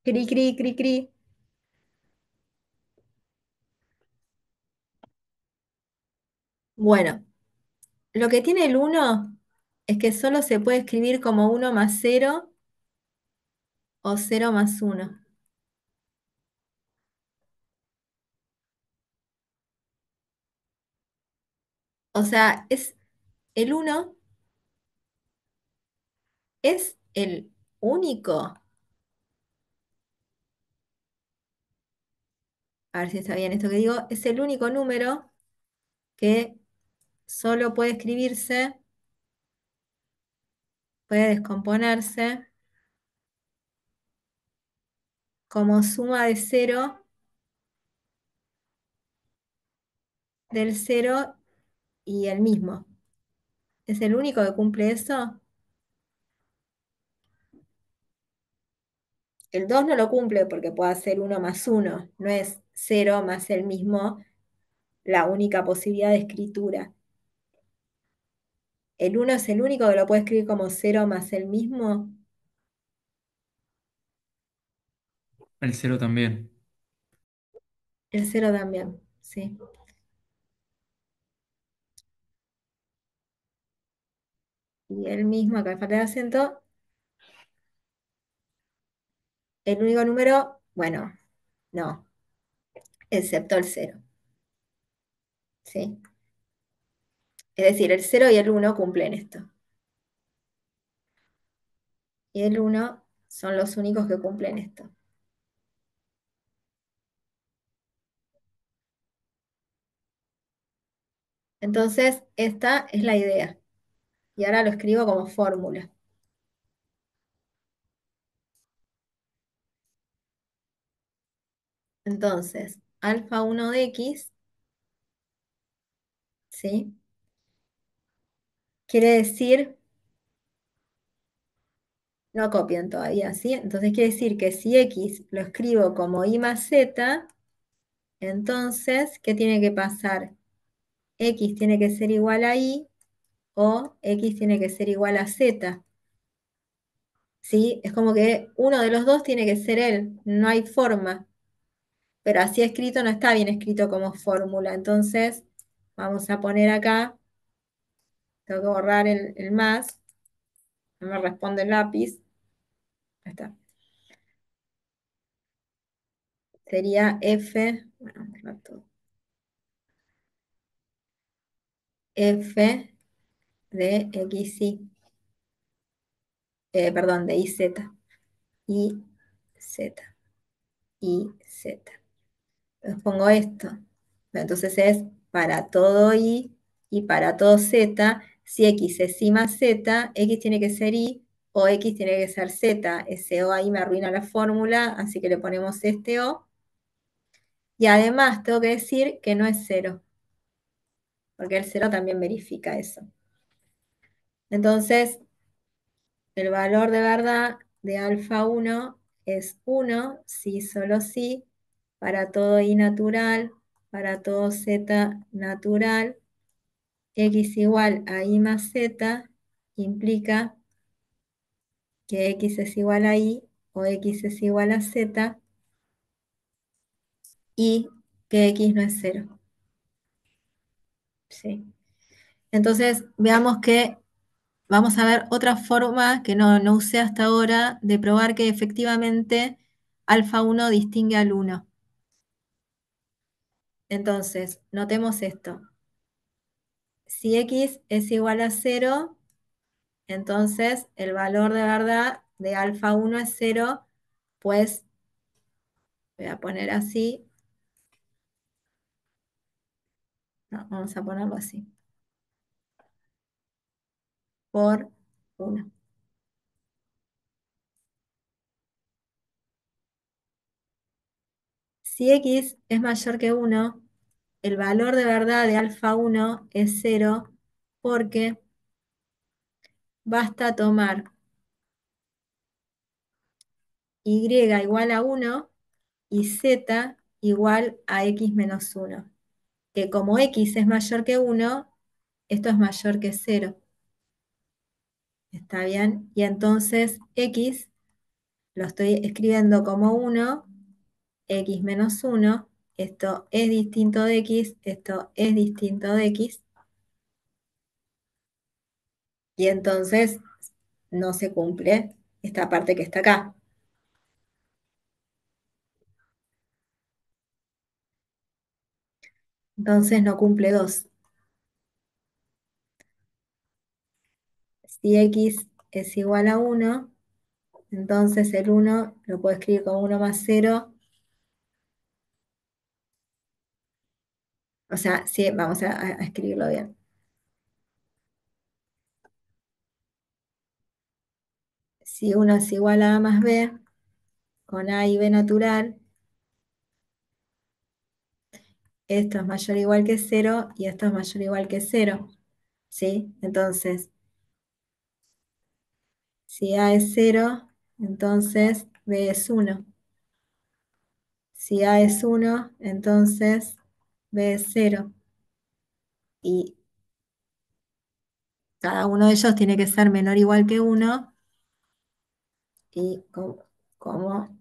Cri, cri, cri, cri. Bueno, lo que tiene el uno es que solo se puede escribir como uno más cero o cero más uno. O sea, el uno es el único, a ver si está bien esto que digo, es el único número que solo puede escribirse, puede descomponerse como suma de cero del cero y el mismo. ¿Es el único que cumple eso? El 2 no lo cumple porque puede ser uno más uno, no es cero más el mismo la única posibilidad de escritura. El uno es el único que lo puede escribir como cero más el mismo. El cero también. El cero también, sí. Y el mismo, acá falta el acento, el único número, bueno, no, excepto el cero, ¿sí? Es decir, el cero y el uno cumplen esto. Y el uno son los únicos que cumplen esto. Entonces, esta es la idea. Y ahora lo escribo como fórmula. Entonces, alfa 1 de x, ¿sí? Quiere decir, no copian todavía, ¿sí? Entonces quiere decir que si x lo escribo como y más z, entonces, ¿qué tiene que pasar? X tiene que ser igual a y o x tiene que ser igual a z, ¿sí? Es como que uno de los dos tiene que ser él, no hay forma. Pero así escrito no está bien escrito como fórmula. Entonces, vamos a poner acá, tengo que borrar el más, no me responde el lápiz. Ahí está. Sería f, bueno, borrar todo. F de xy, perdón, de iz, y z, y z. Entonces pongo esto. Entonces es para todo y para todo z, Si X es Y más Z, X tiene que ser Y o X tiene que ser Z. Ese O ahí me arruina la fórmula, así que le ponemos este O. Y además tengo que decir que no es cero, porque el cero también verifica eso. Entonces, el valor de verdad de alfa 1 es 1, si solo si, para todo I natural, para todo Z natural, X igual a I más Z implica que X es igual a Y o X es igual a Z y que X no es cero. ¿Sí? Entonces, veamos que vamos a ver otra forma que no usé hasta ahora de probar que efectivamente alfa 1 distingue al 1. Entonces, notemos esto. Si X es igual a 0, entonces el valor de verdad de alfa 1 es 0, pues voy a poner así. No, vamos a ponerlo así. Por 1. Si X es mayor que 1, el valor de verdad de alfa 1 es 0 porque basta tomar Y igual a 1 y Z igual a X menos 1. Que como X es mayor que 1, esto es mayor que 0. ¿Está bien? Y entonces X lo estoy escribiendo como 1, X menos 1. Esto es distinto de X, esto es distinto de X. Y entonces no se cumple esta parte que está acá. Entonces no cumple 2. Si X es igual a 1, entonces el 1 lo puedo escribir como 1 más 0. O sea, sí, vamos a escribirlo bien. Si 1 es igual a A más B, con A y B natural, esto es mayor o igual que 0 y esto es mayor o igual que 0. ¿Sí? Entonces, si A es 0, entonces B es 1. Si A es 1, entonces B es 0. Y cada uno de ellos tiene que ser menor o igual que 1. Y como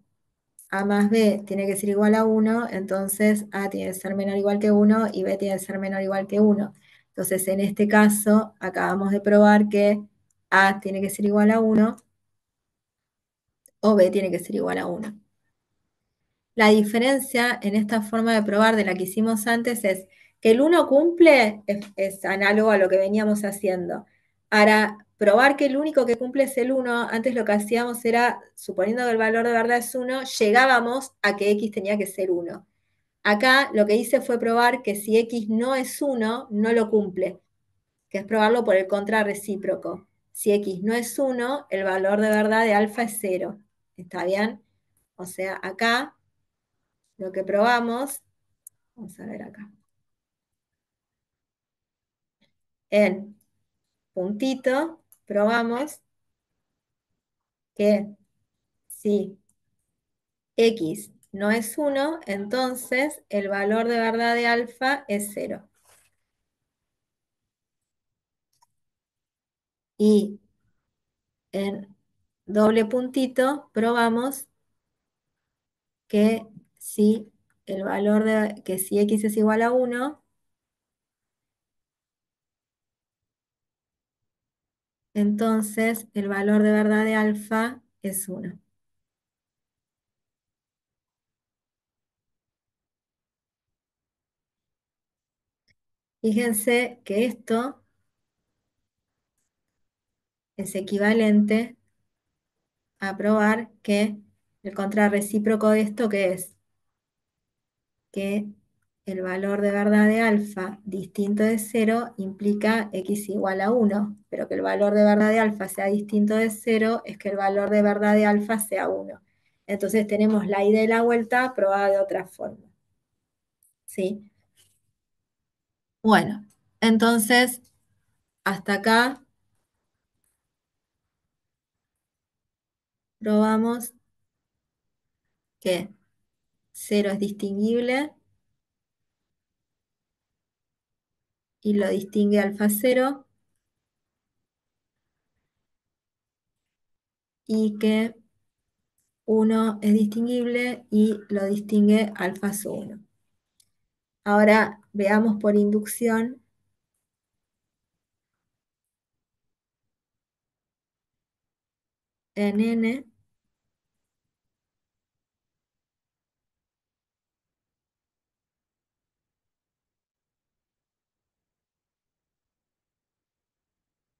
A más B tiene que ser igual a 1, entonces A tiene que ser menor o igual que 1 y B tiene que ser menor o igual que 1. Entonces, en este caso, acabamos de probar que A tiene que ser igual a 1 o B tiene que ser igual a 1. La diferencia en esta forma de probar de la que hicimos antes es que el 1 cumple, es análogo a lo que veníamos haciendo. Para probar que el único que cumple es el 1, antes lo que hacíamos era, suponiendo que el valor de verdad es 1, llegábamos a que X tenía que ser 1. Acá lo que hice fue probar que si X no es 1, no lo cumple, que es probarlo por el contrarrecíproco. Si X no es 1, el valor de verdad de alfa es 0. ¿Está bien? O sea, acá lo que probamos, vamos a ver acá, en puntito, probamos que si X no es 1, entonces el valor de verdad de alfa es 0. Y en doble puntito probamos que si el valor de que si X es igual a 1, entonces el valor de verdad de alfa es 1. Fíjense que esto es equivalente a probar que el contrarrecíproco de esto, ¿qué es? Que el valor de verdad de alfa distinto de 0 implica x igual a 1, pero que el valor de verdad de alfa sea distinto de 0 es que el valor de verdad de alfa sea 1. Entonces tenemos la ida y la vuelta probada de otra forma. ¿Sí? Bueno, entonces hasta acá probamos que 0 es distinguible y lo distingue alfa 0 y que 1 es distinguible y lo distingue alfa sub 1. Ahora veamos por inducción en n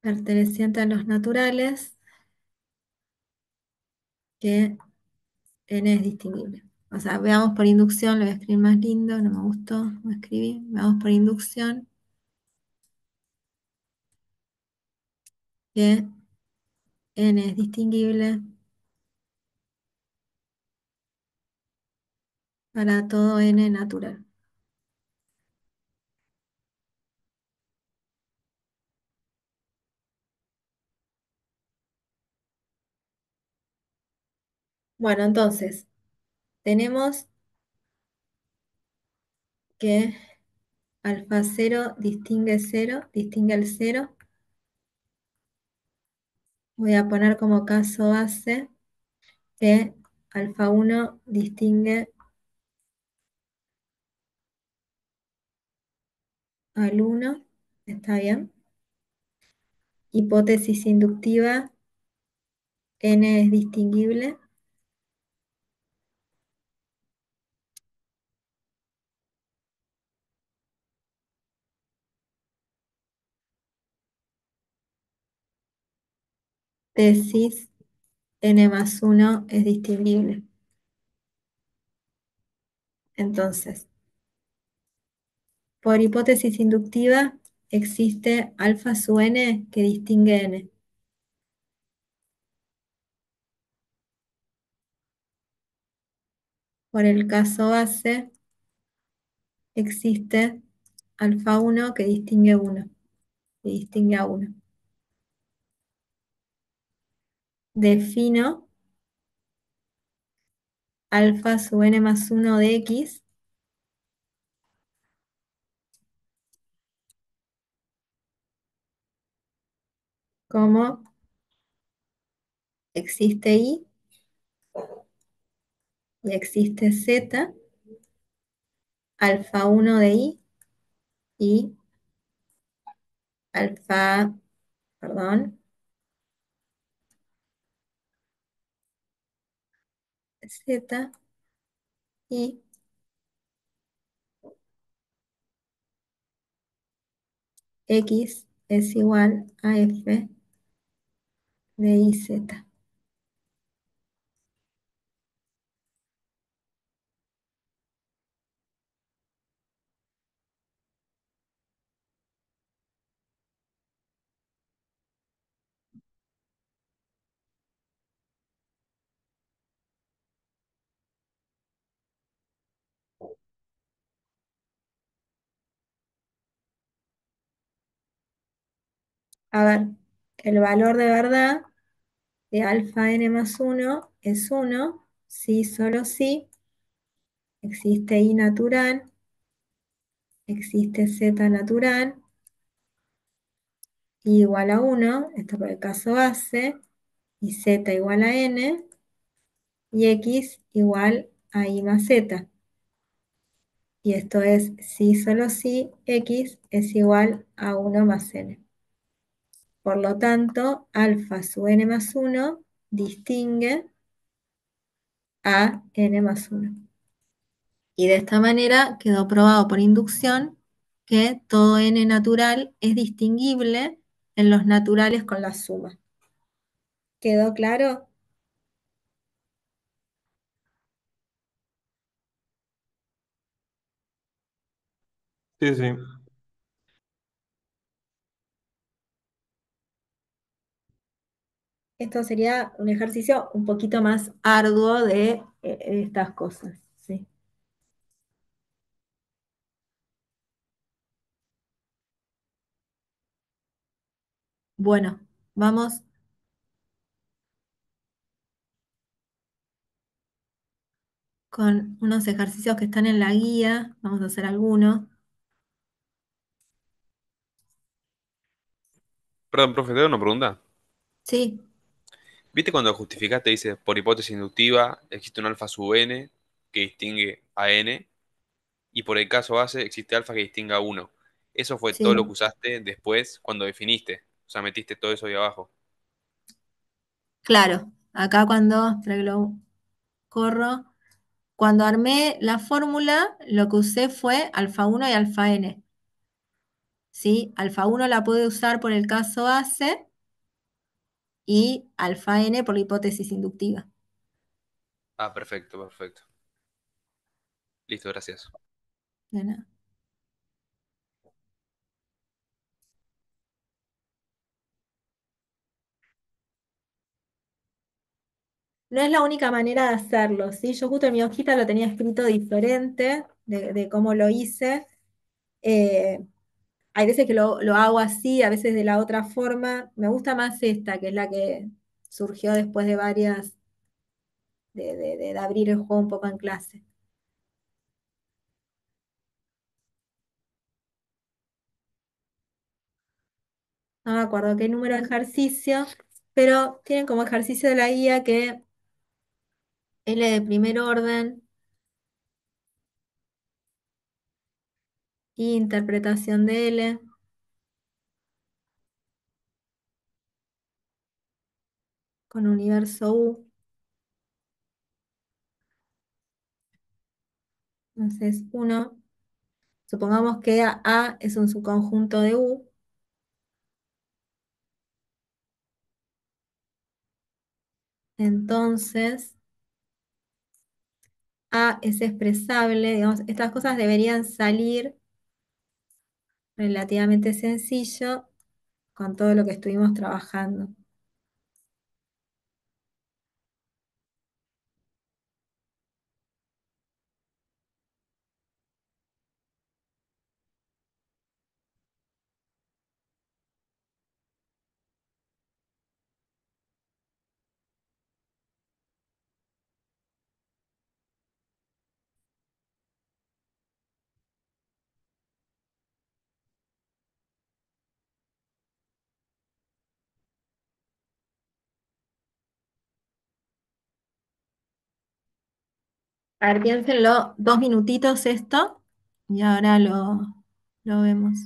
perteneciente a los naturales que n es distinguible. O sea, veamos por inducción, lo voy a escribir más lindo, no me gustó, lo escribí. Veamos por inducción que n es distinguible para todo n natural. Bueno, entonces, tenemos que alfa 0 distingue 0, distingue el 0. Voy a poner como caso base que alfa 1 distingue al 1, ¿está bien? Hipótesis inductiva, n es distinguible. Tesis, n más 1 es distinguible. Entonces, por hipótesis inductiva, existe alfa sub n que distingue n. Por el caso base, existe alfa 1 que distingue 1, que distingue a 1. Defino alfa sub n más 1 de x como existe y existe z, alfa 1 de y alfa, perdón, z y x es igual a f de iz. A ver, el valor de verdad de alfa n más 1 es 1, si, solo si, existe i natural, existe z natural, i igual a 1, esto por el caso base, y z igual a n, y x igual a i más z. Y esto es si, solo si, x es igual a 1 más n. Por lo tanto, alfa sub n más 1 distingue a n más 1. Y de esta manera quedó probado por inducción que todo n natural es distinguible en los naturales con la suma. ¿Quedó claro? Sí, sí. Esto sería un ejercicio un poquito más arduo de estas cosas, ¿sí? Bueno, vamos con unos ejercicios que están en la guía. Vamos a hacer algunos. Perdón, profe, te hago una pregunta. Sí, ¿Viste cuando justificaste, dice, por hipótesis inductiva, existe un alfa sub n que distingue a n, y por el caso base existe alfa que distingue a 1? Eso fue todo lo que sí, usaste después cuando definiste. O sea, metiste todo eso ahí abajo. claro. Acá cuando, espera que lo corro, cuando armé la fórmula, lo que usé fue alfa 1 y alfa n. ¿Sí? Alfa 1 la pude usar por el caso base y alfa n por la hipótesis inductiva. Ah, perfecto, perfecto. Listo, gracias. De nada. No es la única manera de hacerlo, ¿sí? Yo justo en mi hojita lo tenía escrito diferente de cómo lo hice. Eh, Hay veces que lo hago así, a veces de la otra forma. Me gusta más esta, que es la que surgió después de varias, de abrir el juego un poco en clase. No me acuerdo qué número de ejercicio, pero tienen como ejercicio de la guía que L de primer orden y interpretación de L con universo U. Entonces, uno, supongamos que A es un subconjunto de U, entonces A es expresable, digamos, estas cosas deberían salir relativamente sencillo con todo lo que estuvimos trabajando. A ver, piénsenlo 2 minutitos esto y ahora lo vemos.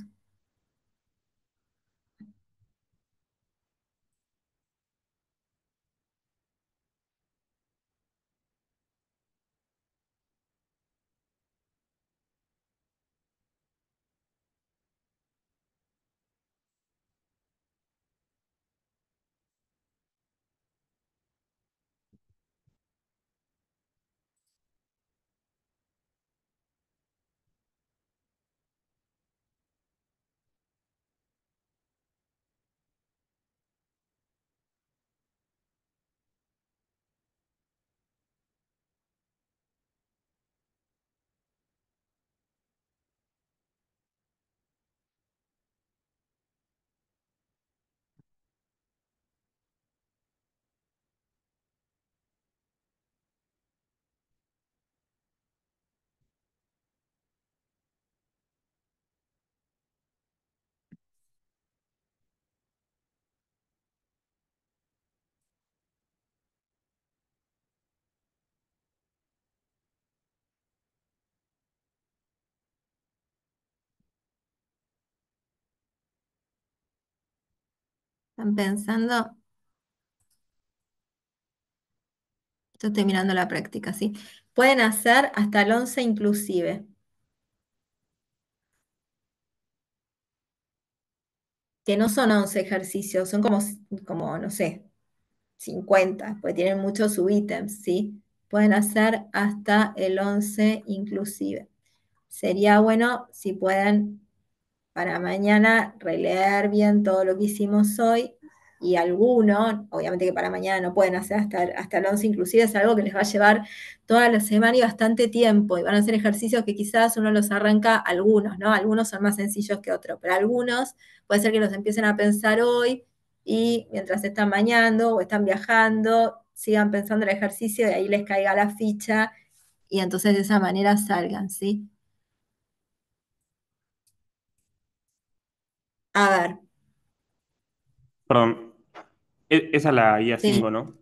¿Están pensando? Yo estoy mirando la práctica, ¿sí? Pueden hacer hasta el 11 inclusive, que no son 11 ejercicios, son como no sé, 50, porque tienen muchos subítems, ¿sí? Pueden hacer hasta el 11 inclusive. sería bueno si pueden para mañana releer bien todo lo que hicimos hoy y alguno, obviamente que para mañana no pueden hacer hasta el 11, inclusive es algo que les va a llevar toda la semana y bastante tiempo, y van a ser ejercicios que quizás uno los arranca algunos, ¿no? Algunos son más sencillos que otros, pero algunos puede ser que los empiecen a pensar hoy y mientras están bañando o están viajando, sigan pensando el ejercicio y ahí les caiga la ficha y entonces de esa manera salgan, ¿sí? A ver, Perdón, esa es la guía sí, 5, ¿no?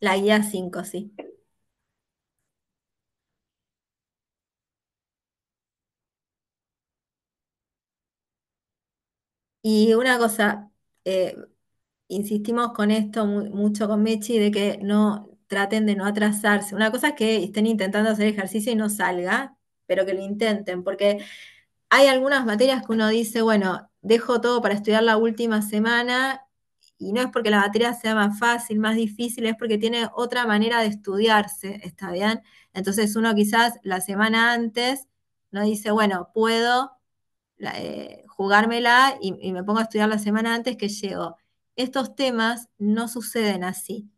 la guía 5, sí. Y una cosa, eh, insistimos con esto mucho con Mechi, de que no traten de no atrasarse. Una cosa es que estén intentando hacer ejercicio y no salga, pero que lo intenten, porque hay algunas materias que uno dice, bueno, dejo todo para estudiar la última semana, y no es porque la materia sea más fácil, más difícil, es porque tiene otra manera de estudiarse, ¿está bien? Entonces uno quizás la semana antes no dice, bueno, puedo jugármela y me pongo a estudiar la semana antes que llego. Estos temas no suceden así,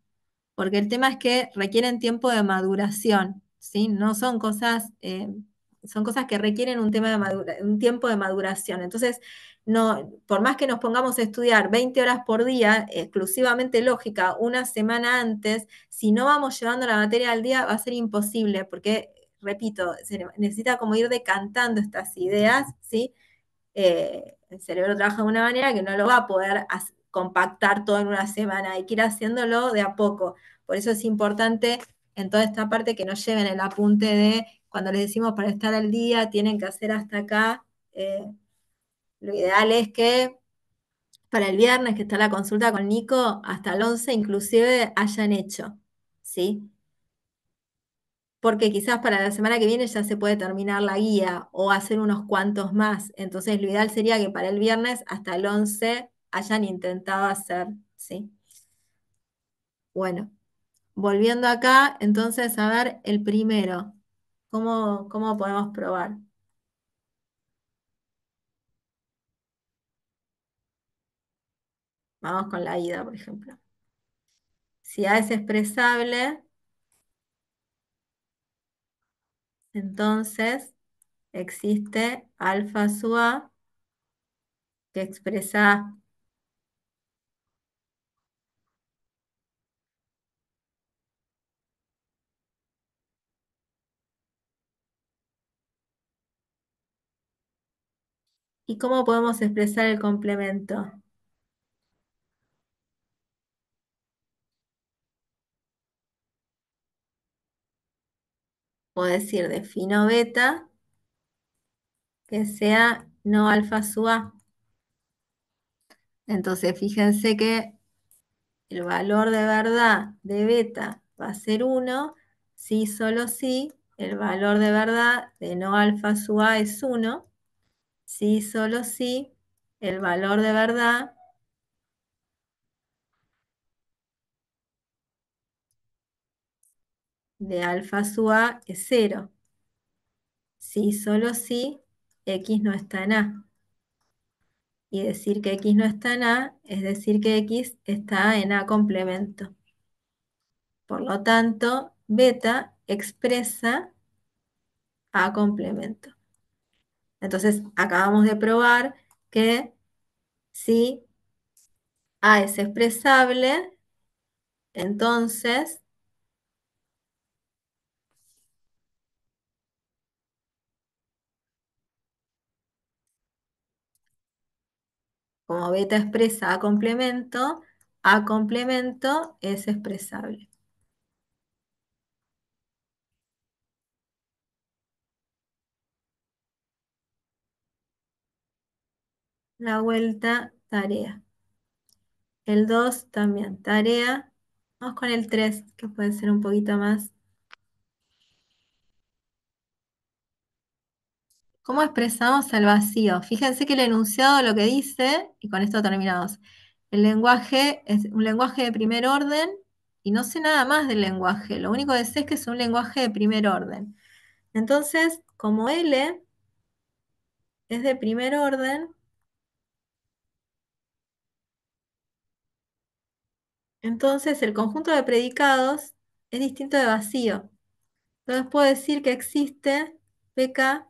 porque el tema es que requieren tiempo de maduración, ¿sí? No son cosas, son cosas que requieren un tiempo de maduración. Entonces, no, por más que nos pongamos a estudiar 20 horas por día, exclusivamente lógica, una semana antes, si no vamos llevando la materia al día, va a ser imposible, porque, repito, se necesita como ir decantando estas ideas, ¿sí? El cerebro trabaja de una manera que no lo va a poder compactar todo en una semana, hay que ir haciéndolo de a poco. Por eso es importante en toda esta parte que nos lleven el apunte de cuando les decimos para estar al día, tienen que hacer hasta acá. Lo ideal es que para el viernes que está la consulta con Nico, hasta el 11 inclusive hayan hecho, ¿sí? Porque quizás para la semana que viene ya se puede terminar la guía o hacer unos cuantos más. Entonces, lo ideal sería que para el viernes hasta el 11 hayan intentado hacer, ¿sí? Bueno, volviendo acá, entonces, a ver el primero. ¿Cómo podemos probar? Vamos con la ida, por ejemplo. Si A es expresable, entonces existe alfa sub A que expresa A. ¿Y cómo podemos expresar el complemento? Puedo decir defino beta que sea no alfa sub A. Entonces, fíjense que el valor de verdad de beta va a ser 1, si solo si el valor de verdad de no alfa sub A es 1, si solo si el valor de verdad de alfa sub A es 0, si solo si X no está en A. Y decir que X no está en A es decir que X está en A complemento. Por lo tanto, beta expresa A complemento. Entonces, acabamos de probar que si A es expresable, entonces, como beta expresa A complemento es expresable. La vuelta, tarea. El 2 también, tarea. Vamos con el 3, que puede ser un poquito más. ¿Cómo expresamos el vacío? Fíjense que el enunciado lo que dice, y con esto terminamos, el lenguaje es un lenguaje de primer orden y no sé nada más del lenguaje, lo único que sé es que es un lenguaje de primer orden. Entonces, como L es de primer orden, entonces el conjunto de predicados es distinto de vacío. Entonces puedo decir que existe PK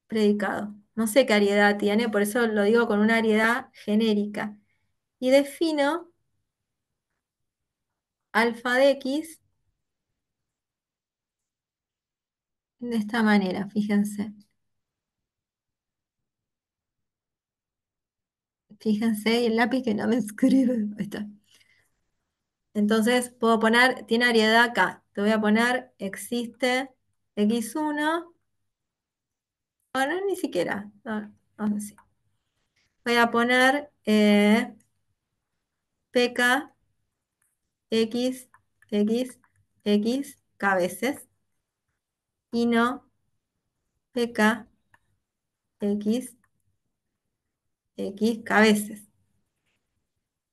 predicado. No sé qué ariedad tiene, por eso lo digo con una ariedad genérica. Y defino alfa de X de esta manera, fíjense. Fíjense, y el lápiz que no me escribe. Ahí está. Entonces puedo poner, tiene ariedad acá. Te voy a poner existe X1. Ahora ni siquiera. No, no sé. Voy a poner PK X, X, X K veces. Y no PK X, X K veces.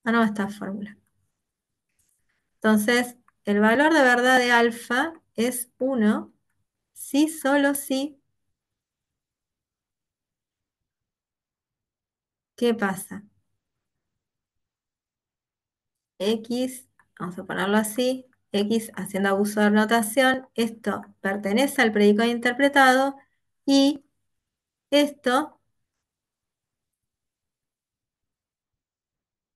Ah, no, esta fórmula. Entonces, el valor de verdad de alfa es 1 si solo si. ¿Qué pasa? X, vamos a ponerlo así, X haciendo abuso de notación, esto pertenece al predicado interpretado y esto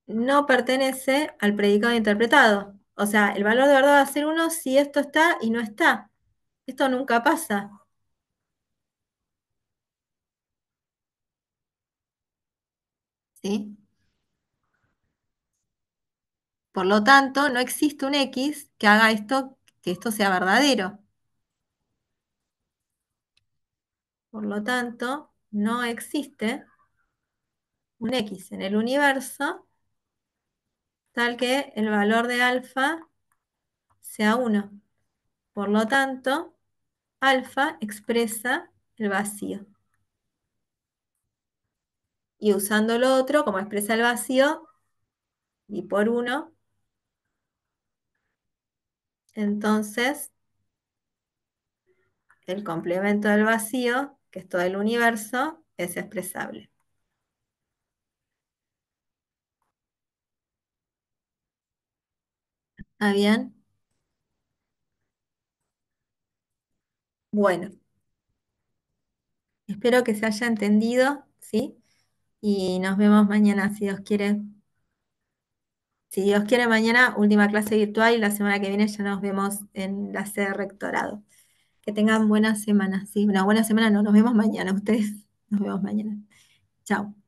no pertenece al predicado interpretado. O sea, el valor de verdad va a ser 1 si esto está y no está. Esto nunca pasa. ¿Sí? Por lo tanto, no existe un X que haga esto, que esto sea verdadero. Por lo tanto, no existe un X en el universo tal que el valor de alfa sea 1. Por lo tanto, alfa expresa el vacío. Y usando lo otro, como expresa el vacío, y por 1, entonces el complemento del vacío, que es todo el universo, es expresable. ¿Está bien? Bueno, espero que se haya entendido, ¿sí? Y nos vemos mañana, si Dios quiere. Si Dios quiere, mañana última clase virtual y la semana que viene ya nos vemos en la sede rectorado. Que tengan buena semana, sí, una buena semana, no, nos vemos mañana, ustedes nos vemos mañana. Chao.